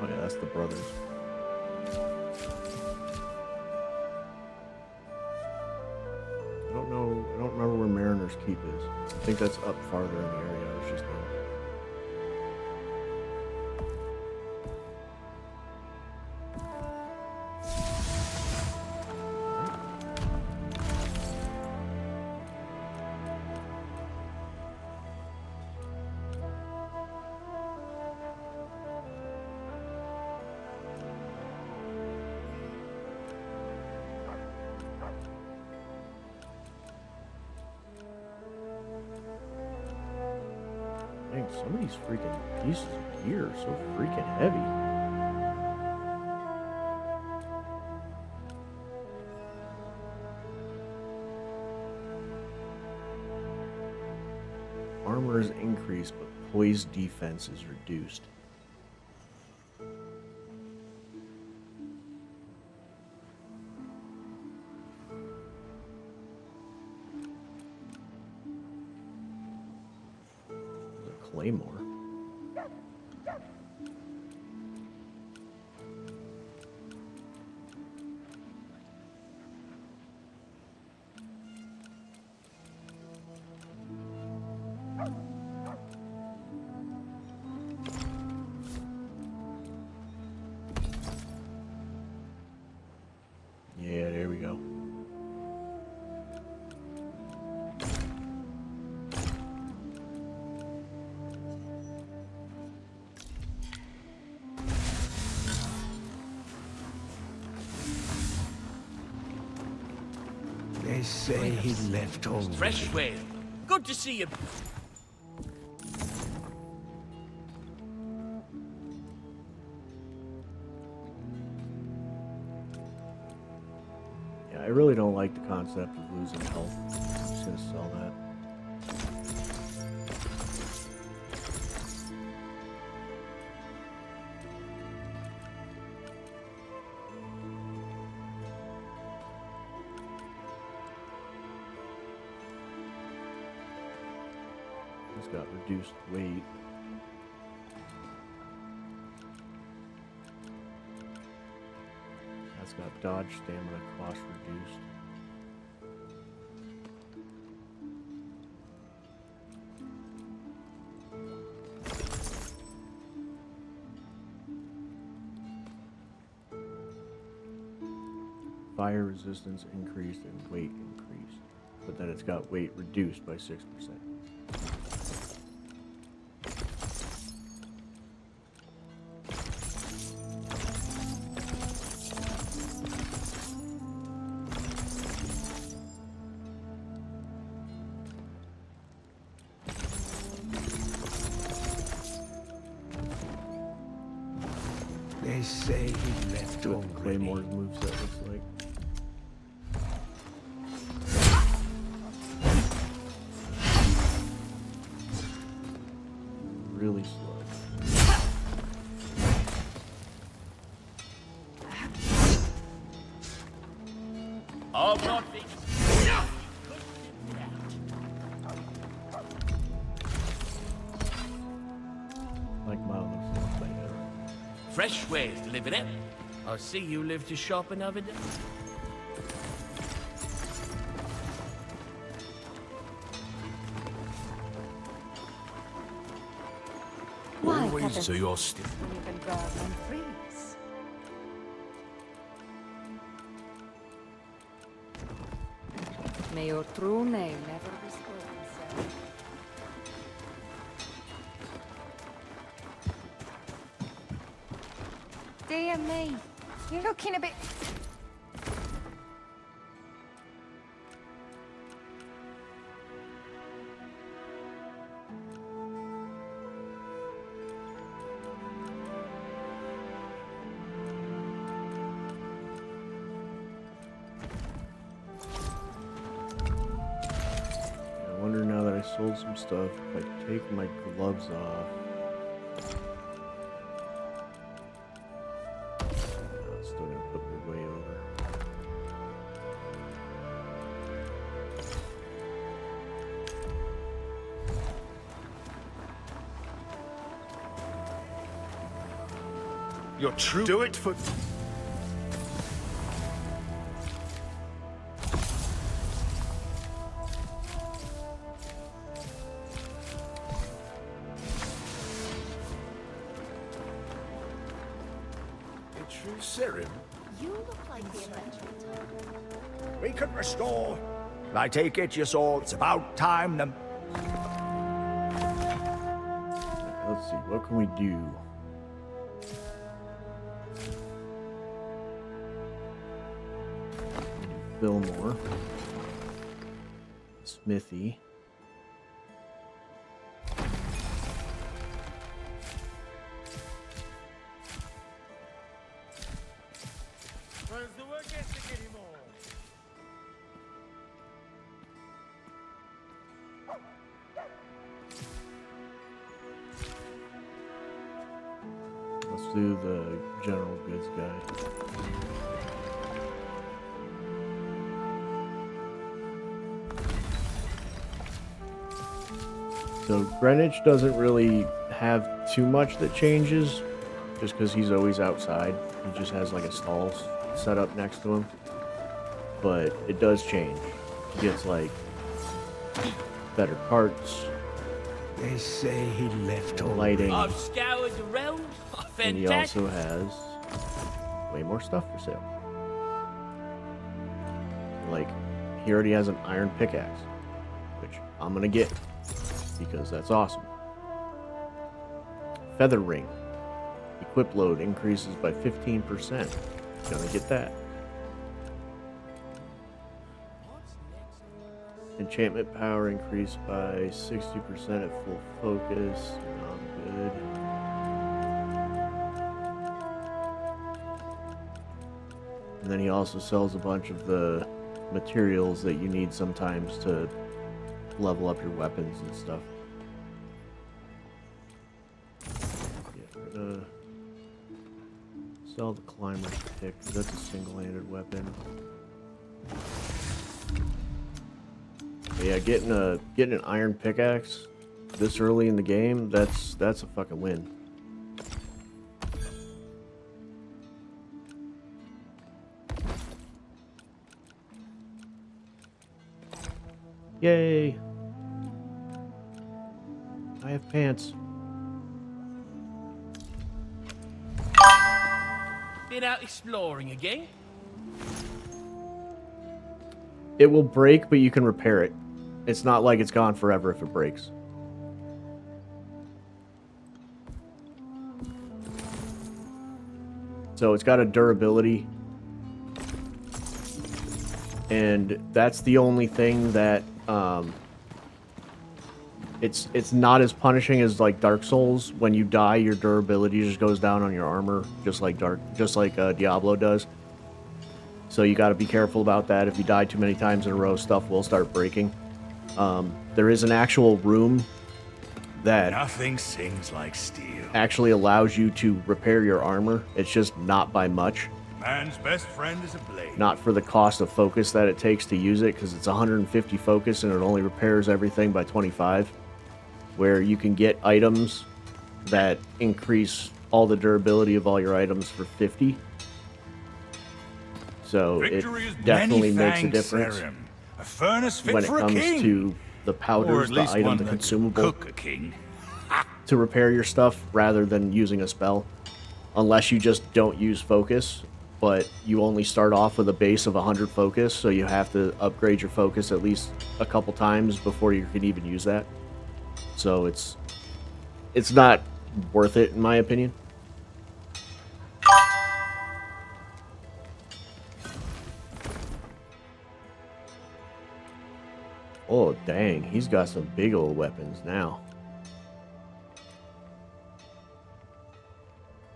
Speaker 1: Oh yeah, that's the brothers. I don't remember where Mariner's Keep is. I think that's up farther in the area. I was just there. Some of these freaking pieces of gear are so freaking heavy. Armor is increased, but poise defense is reduced. A claymore. Yeah, there we go.
Speaker 2: They say he left all
Speaker 9: Fresh whale. Good to see you.
Speaker 1: Yeah, I really don't like the concept of losing health. I'm just gonna sell that. It's got reduced weight. That's got dodge stamina cost reduced. Fire resistance increased and weight increased, but then it's got weight reduced by 6%.
Speaker 2: They say he left all
Speaker 1: Claymore's moveset looks like. Really slow.
Speaker 9: Oh, nothing.
Speaker 1: Like Miles looks like that.
Speaker 9: Fresh ways to live it up. I'll see you live to shop another day.
Speaker 12: Why,
Speaker 2: Always,
Speaker 12: Captain?
Speaker 2: so you're still.
Speaker 12: You can guard and freeze. May your true name never be spoken, sir. Dear me, you're looking a bit...
Speaker 1: I wonder now that I sold some stuff, if I take my gloves off. No, it's still gonna put me way over.
Speaker 2: You're true. Do it for. A true serum.
Speaker 8: You look like the adventurer.
Speaker 3: We can restore. I take it, you saw. It's about time the...
Speaker 1: Let's see, what can we do? Fillmore. do the general goods guy. So Greenwich doesn't really have too much that changes, just because he's always outside. He just has like a stall set up next to him. But it does change. He gets like better carts.
Speaker 2: They say he left all
Speaker 1: lighting.
Speaker 9: I've scoured the realms.
Speaker 1: And he
Speaker 9: Fantastic.
Speaker 1: also has way more stuff for sale. Like, he already has an iron pickaxe, which I'm gonna get because that's awesome. Feather ring. Equip load increases by 15%. Gonna get that. Enchantment power increased by 60% at full focus. Not good. And then he also sells a bunch of the materials that you need sometimes to level up your weapons and stuff. Yeah, sell the climber's pick, 'cause that's a single-handed weapon. But yeah, getting an iron pickaxe this early in the game, that's a fucking win. Yay! I have pants.
Speaker 9: Been out exploring again?
Speaker 1: It will break, but you can repair it. It's not like it's gone forever if it breaks. So it's got a durability. And that's the only thing that it's not as punishing as like Dark Souls. When you die, your durability just goes down on your armor, just like Diablo does. So you got to be careful about that. If you die too many times in a row, stuff will start breaking. There is an actual room that
Speaker 4: Nothing sings like steel.
Speaker 1: actually allows you to repair your armor. It's just not by much.
Speaker 4: Man's best friend is a blade.
Speaker 1: Not for the cost of focus that it takes to use it, because it's 150 focus and it only repairs everything by 25. Where you can get items that increase all the durability of all your items for 50. So
Speaker 4: Victory is
Speaker 1: it definitely
Speaker 4: many
Speaker 1: makes a
Speaker 4: thanks,
Speaker 1: difference
Speaker 4: Serim. A furnace fit
Speaker 1: when it
Speaker 4: for a
Speaker 1: comes
Speaker 4: king.
Speaker 1: to the
Speaker 4: Or
Speaker 1: powders,
Speaker 4: at
Speaker 1: the
Speaker 4: least
Speaker 1: item,
Speaker 4: one
Speaker 1: the
Speaker 4: that
Speaker 1: consumable,
Speaker 4: cook a king.
Speaker 1: to repair your stuff rather than using a spell. Unless you just don't use focus, but you only start off with a base of 100 focus, so you have to upgrade your focus at least a couple times before you can even use that. So it's not worth it in my opinion. Oh dang, he's got some big old weapons now.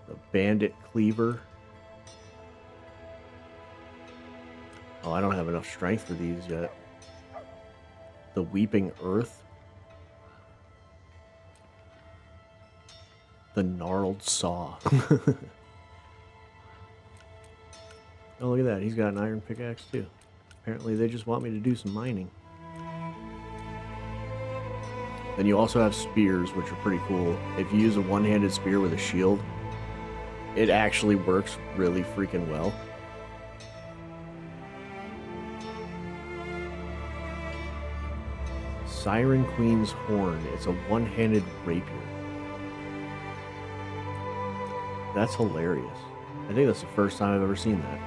Speaker 1: The Bandit Cleaver. Oh, I don't have enough strength for these yet. The Weeping Earth. The Gnarled Saw. Oh, look at that. He's got an iron pickaxe, too. Apparently, they just want me to do some mining. Then you also have spears, which are pretty cool. If you use a one-handed spear with a shield, it actually works really freaking well. Siren Queen's Horn. It's a one-handed rapier. That's hilarious. I think that's the first time I've ever seen that.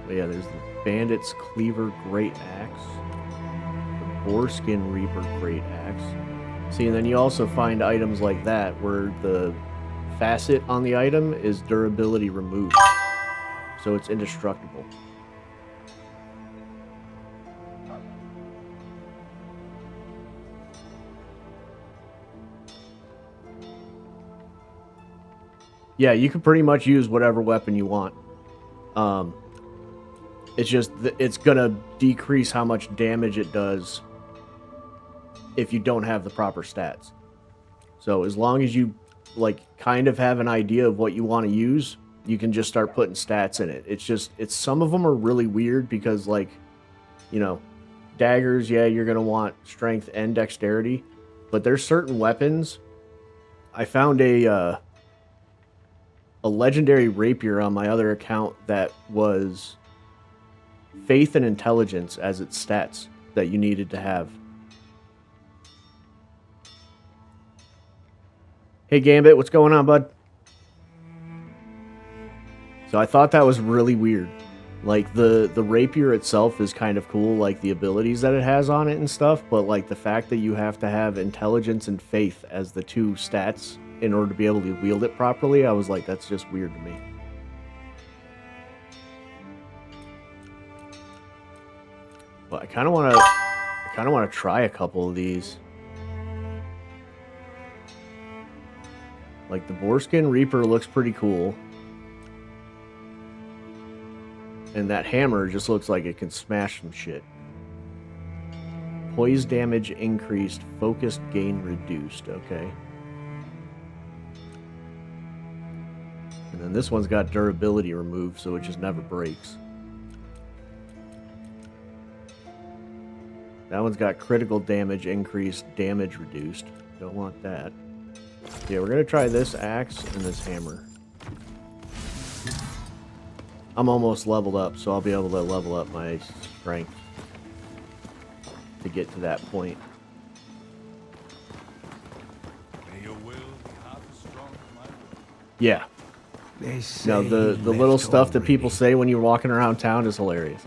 Speaker 1: But yeah, there's the Bandit's Cleaver Great Axe. The Boarskin Reaper Great Axe. See, and then you also find items like that where the facet on the item is durability removed. So it's indestructible. Yeah, you can pretty much use whatever weapon you want. It's just it's gonna decrease how much damage it does if you don't have the proper stats. So as long as you like kind of have an idea of what you want to use, you can just start putting stats in it. It's some of them are really weird because, like, you know, daggers, yeah, you're gonna want strength and dexterity, but there's certain weapons. I found a legendary rapier on my other account that was faith and intelligence as its stats that you needed to have. Hey Gambit, what's going on, bud? So I thought that was really weird. Like, the rapier itself is kind of cool, like the abilities that it has on it and stuff, but like the fact that you have to have intelligence and faith as the two stats in order to be able to wield it properly, I was like, that's just weird to me. But I kind of want to try a couple of these. Like the Boarskin Reaper looks pretty cool. And that hammer just looks like it can smash some shit. Poise damage increased, focused gain reduced, okay. And then this one's got durability removed, so it just never breaks. That one's got critical damage increased, damage reduced. Don't want that. Yeah, we're gonna try this axe and this hammer. I'm almost leveled up, so I'll be able to level up my strength to get to that point. Yeah. No, the little stuff that people say when you're walking around town is hilarious.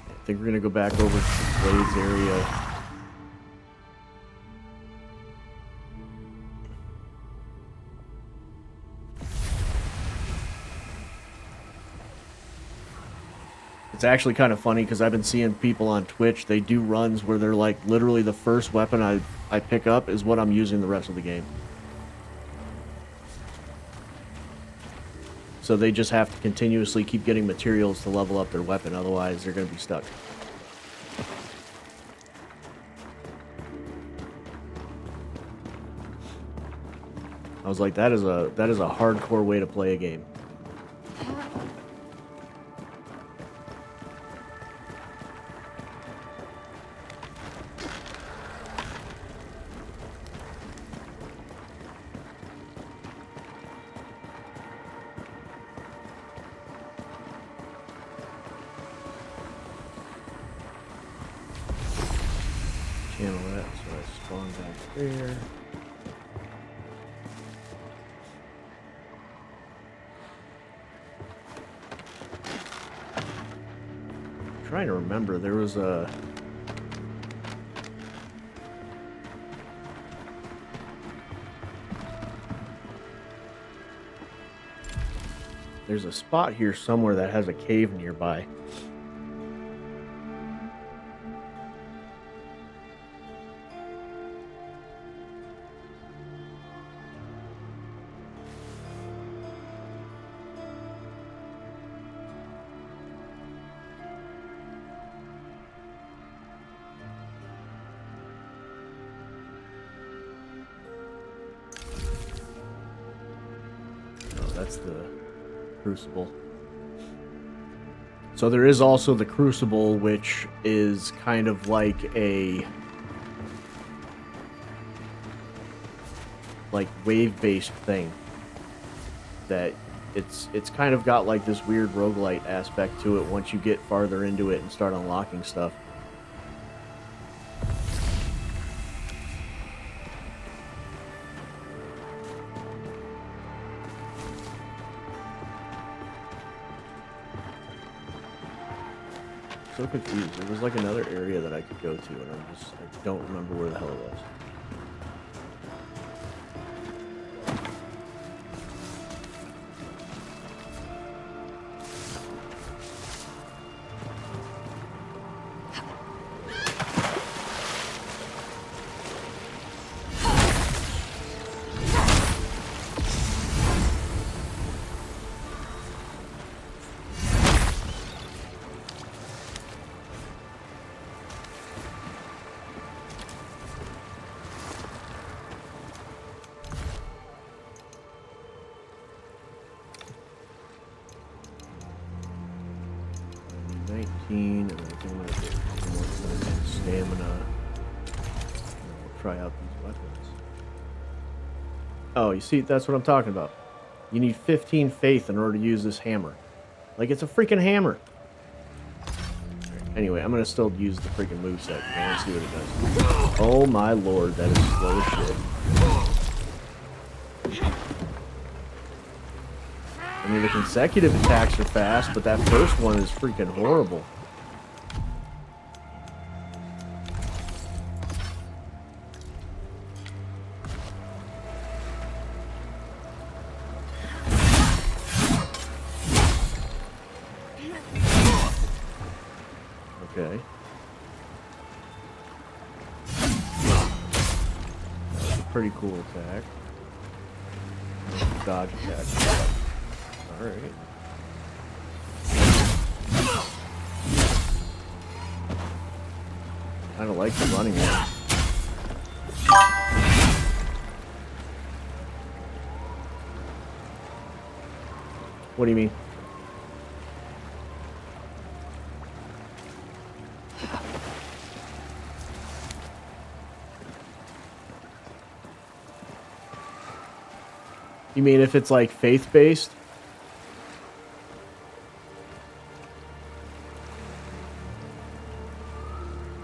Speaker 1: I think we're gonna go back over to the Blaze area. It's actually kind of funny because I've been seeing people on Twitch, they do runs where they're like, literally the first weapon I pick up is what I'm using the rest of the game. So they just have to continuously keep getting materials to level up their weapon, otherwise they're going to be stuck. I was like, that is a hardcore way to play a game. Channel that, so I spawn back there. I'm trying to remember, there was a... There's a spot here somewhere that has a cave nearby. That's the Crucible. So there is also the Crucible, which is kind of like a wave-based thing. That it's kind of got like this weird roguelite aspect to it once you get farther into it and start unlocking stuff. So confused. There was like another area that I could go to, and I don't remember where the hell it was. 15, and I think I'm gonna do a couple more points of stamina. And we'll try out these weapons. Oh, you see, that's what I'm talking about. You need 15 faith in order to use this hammer. Like, it's a freaking hammer. Anyway, I'm gonna still use the freaking moveset. I want to see what it does. Oh my lord, that is slow as shit. I mean, the consecutive attacks are fast, but that first one is freaking horrible. Okay. That's a pretty cool attack. Dodge attack. Alright. Kinda like the running one. What do you mean? You mean if it's like faith-based?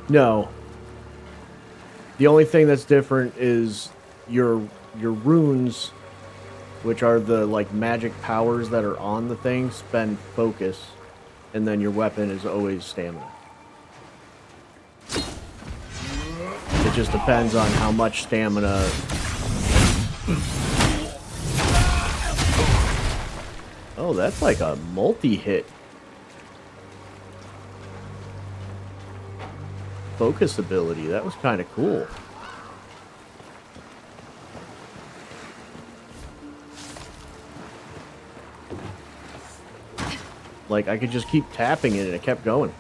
Speaker 1: No. The only thing that's different is your runes, which are the like magic powers that are on the thing, spend focus, and then your weapon is always stamina. It just depends on how much stamina. Oh, that's like a multi-hit. Focus ability. That was kind of cool. Like, I could just keep tapping it and it kept going.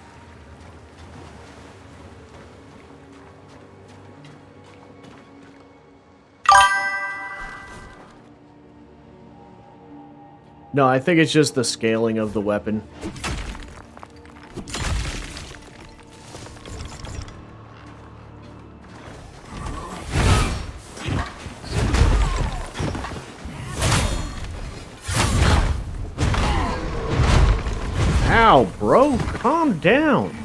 Speaker 1: No, I think it's just the scaling of the weapon. Ow, bro, calm down.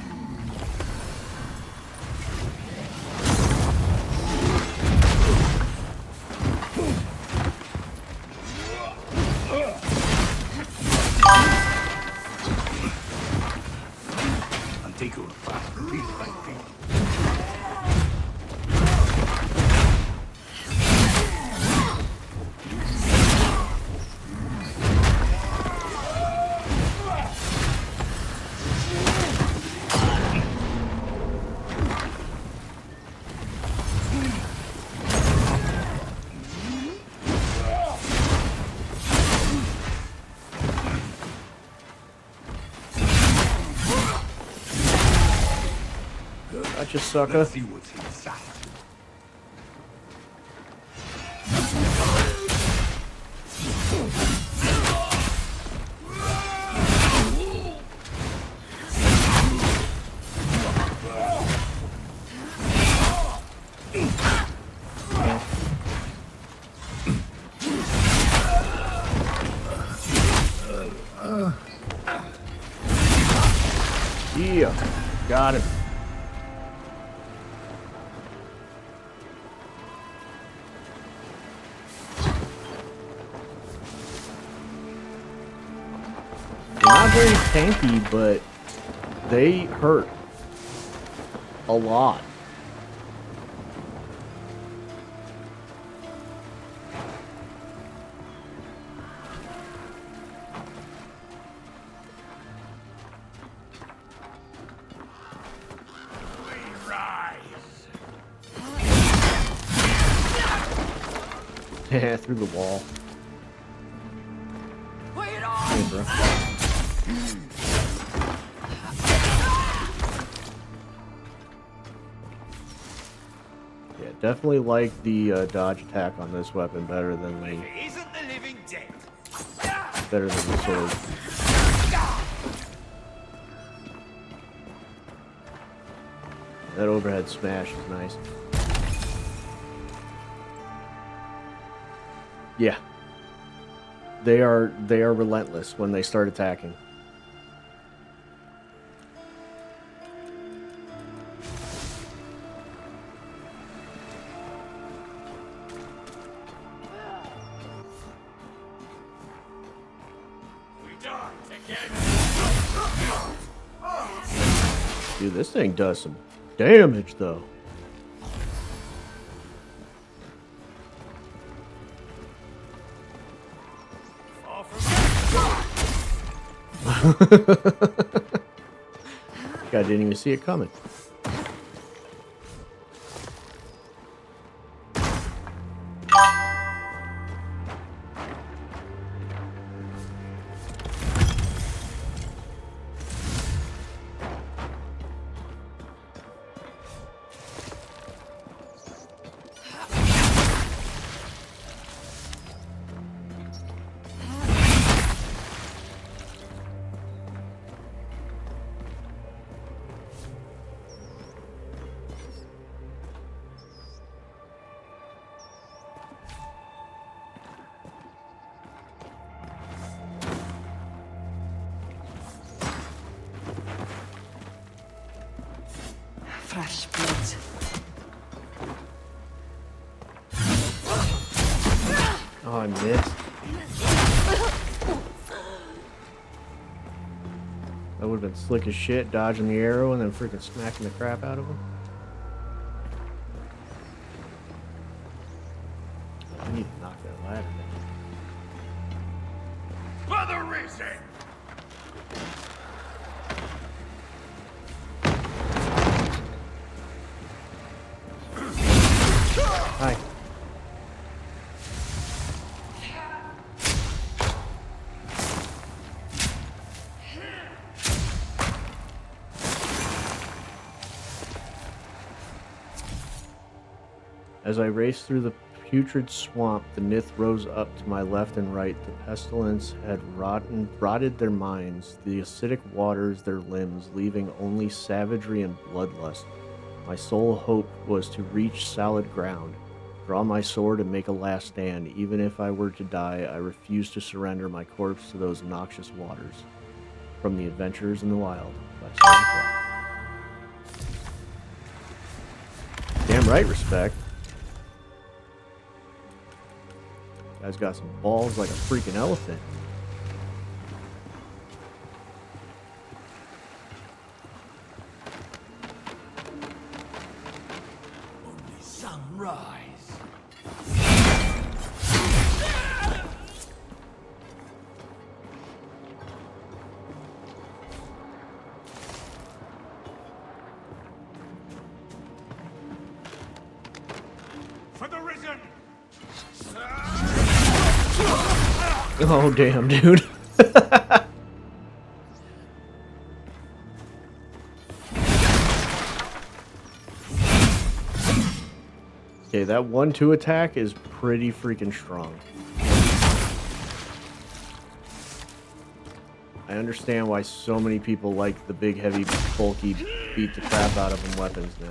Speaker 1: Gotcha, sucker.
Speaker 21: Let's see what's inside.
Speaker 1: Yeah, got him. Not very tanky, but they hurt a lot. Yeah, through the wall. Hey, bro. Yeah, definitely like the dodge attack on this weapon better than the sword. That overhead smash is nice. Yeah. They are relentless when they start attacking. Dude, this thing does some damage, though. Guy didn't even see it coming.
Speaker 12: Fresh blood.
Speaker 1: Oh, I missed. That would have been slick as shit, dodging the arrow and then freaking smacking the crap out of him. I need to knock that ladder down.
Speaker 21: For the reason!
Speaker 1: Hi. As I raced through the putrid swamp, the Nith rose up to my left and right. The pestilence had rotted their minds, the acidic waters their limbs, leaving only savagery and bloodlust. My sole hope was to reach solid ground, draw my sword and make a last stand. Even if I were to die, I refused to surrender my corpse to those noxious waters. From The Adventures in the Wild by Silent Cloud. Damn right, respect. Guy's got some balls like a freaking elephant.
Speaker 21: Only sunrise. For the risen!
Speaker 1: Oh, damn, dude. Okay, that 1-2 attack is pretty freaking strong. I understand why so many people like the big, heavy, bulky, beat the crap out of them weapons now.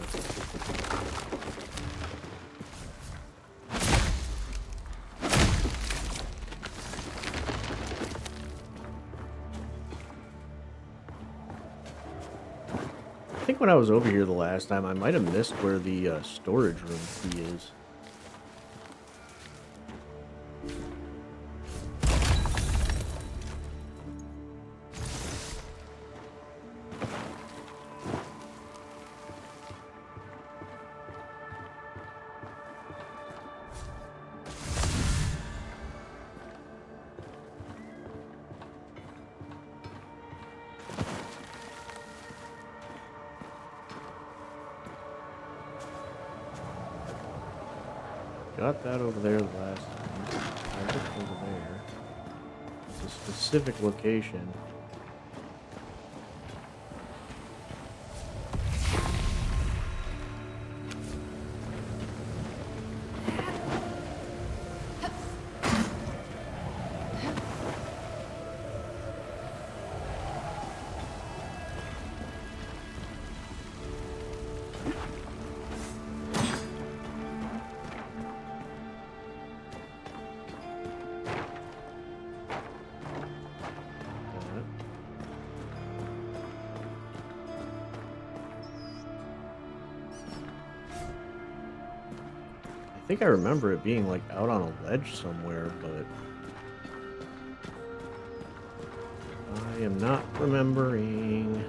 Speaker 1: I think when I was over here the last time, I might have missed where the storage room key is. Got that over there the last time. I looked over there. It's a specific location. think I remember it being like out on a ledge somewhere, but I am not remembering.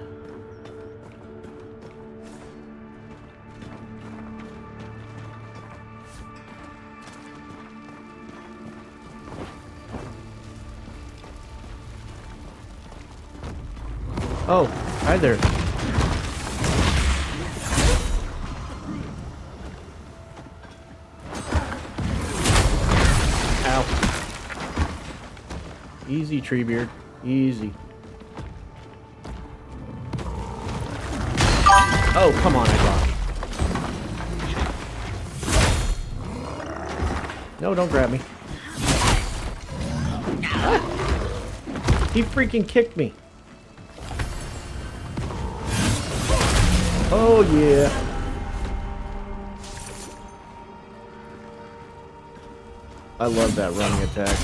Speaker 1: Oh, hi there. Ow. Easy, Treebeard. Easy. Oh, come on, I got. No, don't grab me. Ah! He freaking kicked me. Oh, yeah. I love that running attack.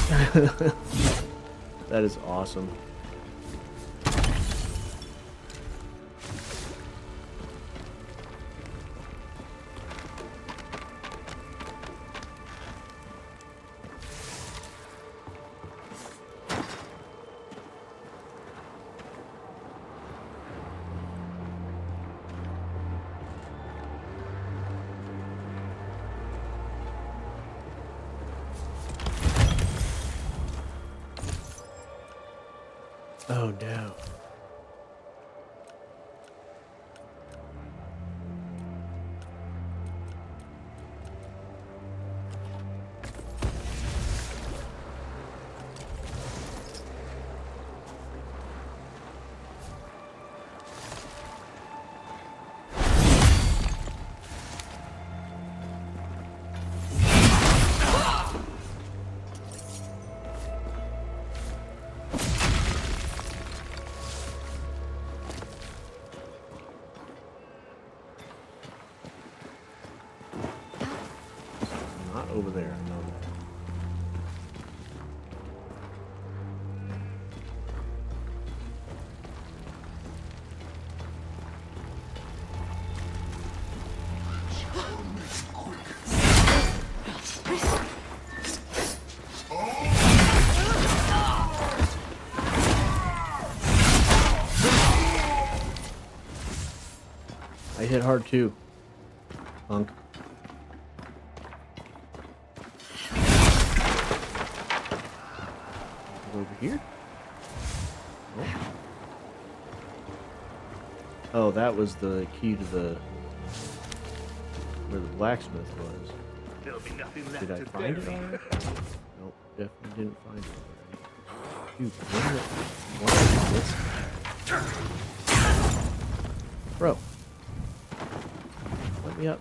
Speaker 1: That is awesome. Oh no. Not over there, no. I hit hard too, punk. Over here? Oh. Oh, that was the key to the where the blacksmith was.
Speaker 21: There'll be nothing left
Speaker 1: Did I
Speaker 21: to
Speaker 1: find it
Speaker 21: bury.
Speaker 1: already? Nope, definitely didn't find it already. Dude, what is this? Bro. Let me up.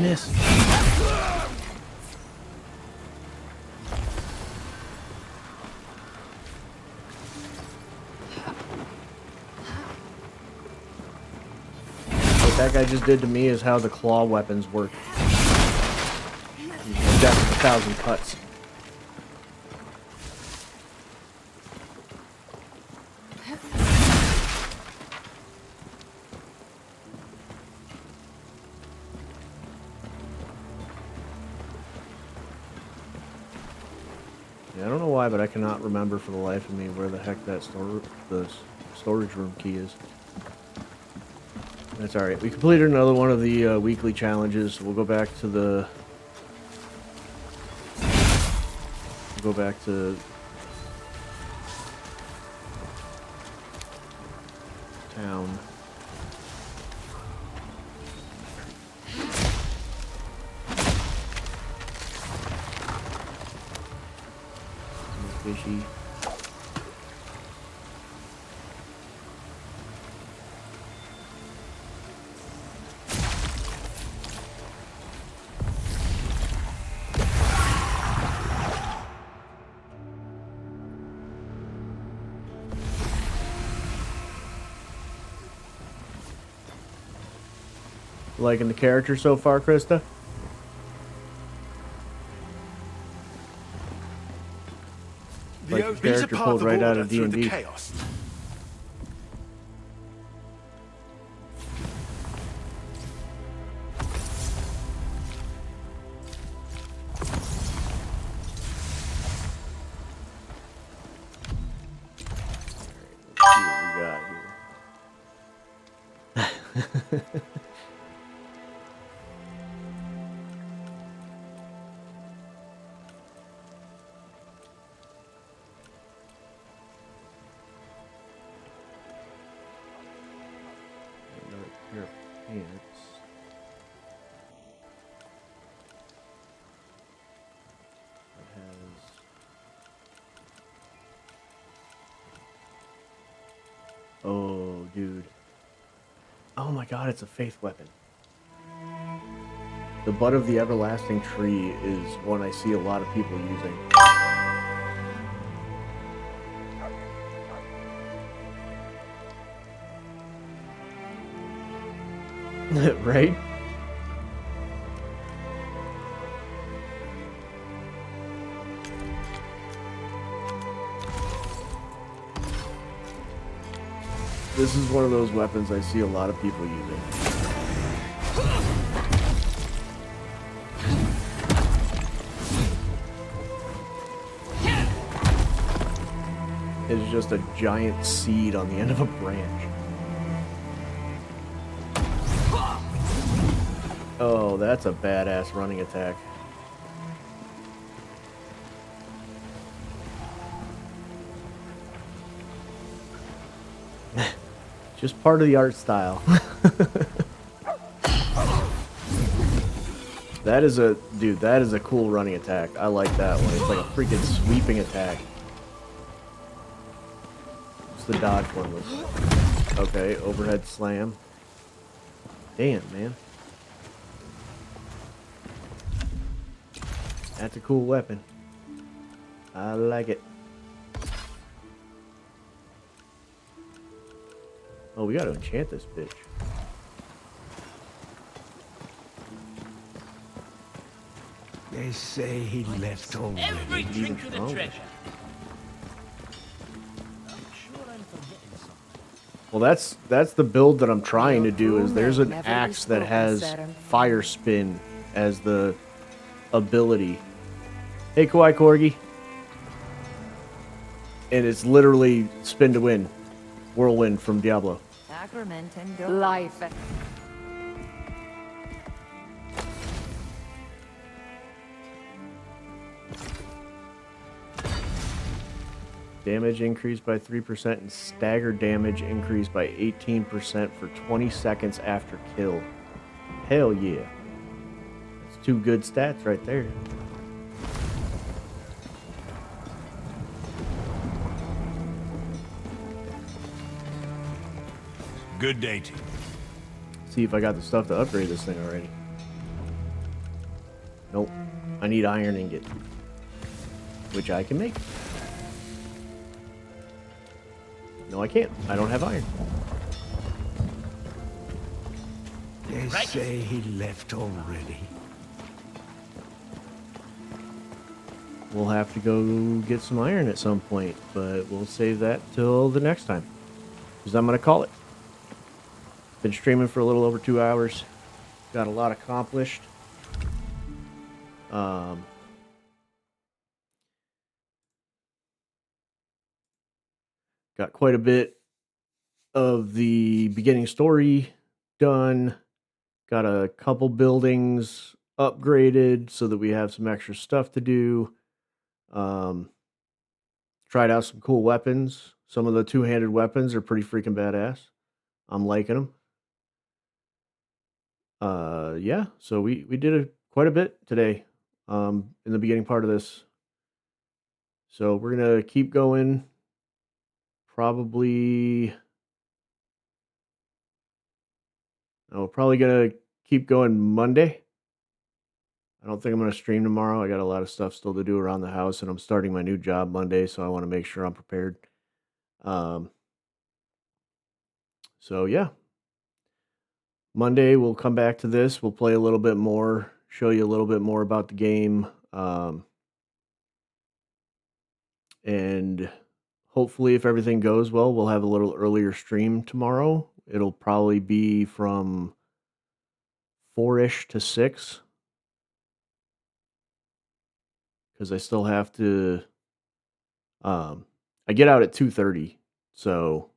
Speaker 1: Miss. What that guy just did to me is how the claw weapons work. Death with 1,000 cuts. Yeah, I don't know why, but I cannot remember for the life of me where the heck that storage room key is. That's alright. We completed another one of the weekly challenges. We'll go back to the... We'll go back to... town. fishy. Liking the character so far, Krista? Like the character pulled right out of D&D. Oh, dude. Oh my god, it's a faith weapon. The Butt of the Everlasting Tree is one I see a lot of people using. Right? This is one of those weapons I see a lot of people using. It's just a giant seed on the end of a branch. Oh, that's a badass running attack. Just part of the art style. That is a, dude, that is a cool running attack. I like that one. It's like a freaking sweeping attack. What's the dodge one was? Okay, overhead slam. Damn, man. That's a cool weapon. I like it. Oh, we gotta enchant this bitch.
Speaker 2: They say he left already.
Speaker 9: Every trinket a treasure.
Speaker 1: Well, that's the build that I'm trying to do. Is there's an axe that has fire spin as the ability. Hey, Kawaii Corgi. And it's literally spin to win. Whirlwind from Diablo.
Speaker 12: Sacrament and life.
Speaker 1: Damage increased by 3% and stagger damage increased by 18% for 20 seconds after kill. Hell yeah. That's two good stats right there.
Speaker 4: Good day to you.
Speaker 1: See if I got the stuff to upgrade this thing already. Nope. I need iron ingot, which I can make. No, I can't. I don't have iron.
Speaker 2: They say he left already.
Speaker 1: We'll have to go get some iron at some point, but we'll save that till the next time. Because I'm going to call it. Been streaming for a little over 2 hours. Got a lot accomplished. Got quite a bit of the beginning story done. Got a couple buildings upgraded so that we have some extra stuff to do. Tried out some cool weapons. Some of the two-handed weapons are pretty freaking badass. I'm liking them. Yeah, so we did quite a bit today in the beginning part of this. So we're gonna keep going. Probably, probably gonna keep going Monday. I don't think I'm gonna stream tomorrow. I got a lot of stuff still to do around the house, and I'm starting my new job Monday, so I want to make sure I'm prepared. Um, so yeah, Monday we'll come back to this. We'll play a little bit more, show you a little bit more about the game, and hopefully, if everything goes well, we'll have a little earlier stream tomorrow. It'll probably be from 4-ish to 6. Because I still have to, I get out at 2:30, so,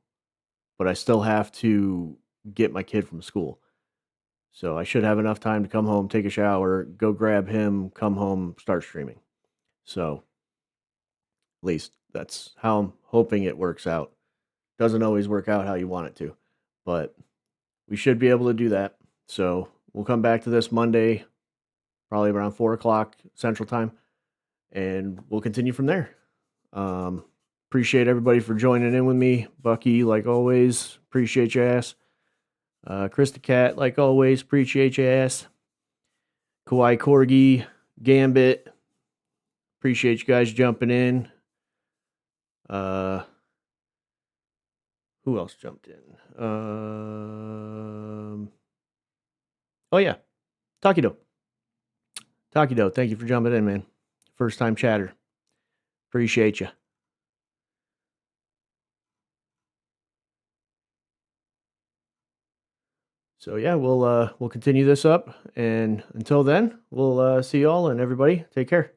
Speaker 1: but I still have to get my kid from school. So I should have enough time to come home, take a shower, go grab him, come home, start streaming. So at least that's how I'm hoping it works out. Doesn't always work out how you want it to, but we should be able to do that. So we'll come back to this Monday, probably around 4 o'clock Central Time, and we'll continue from there. Appreciate everybody for joining in with me. Bucky, like always, appreciate your ass. Krista Cat, like always, appreciate your ass. Kawaii Corgi, Gambit, appreciate you guys jumping in. Who else jumped in? Oh yeah, Takido. Takido, thank you for jumping in, man. First time chatter. Appreciate you. So yeah, we'll continue this up, and until then, we'll see y'all, and everybody take care.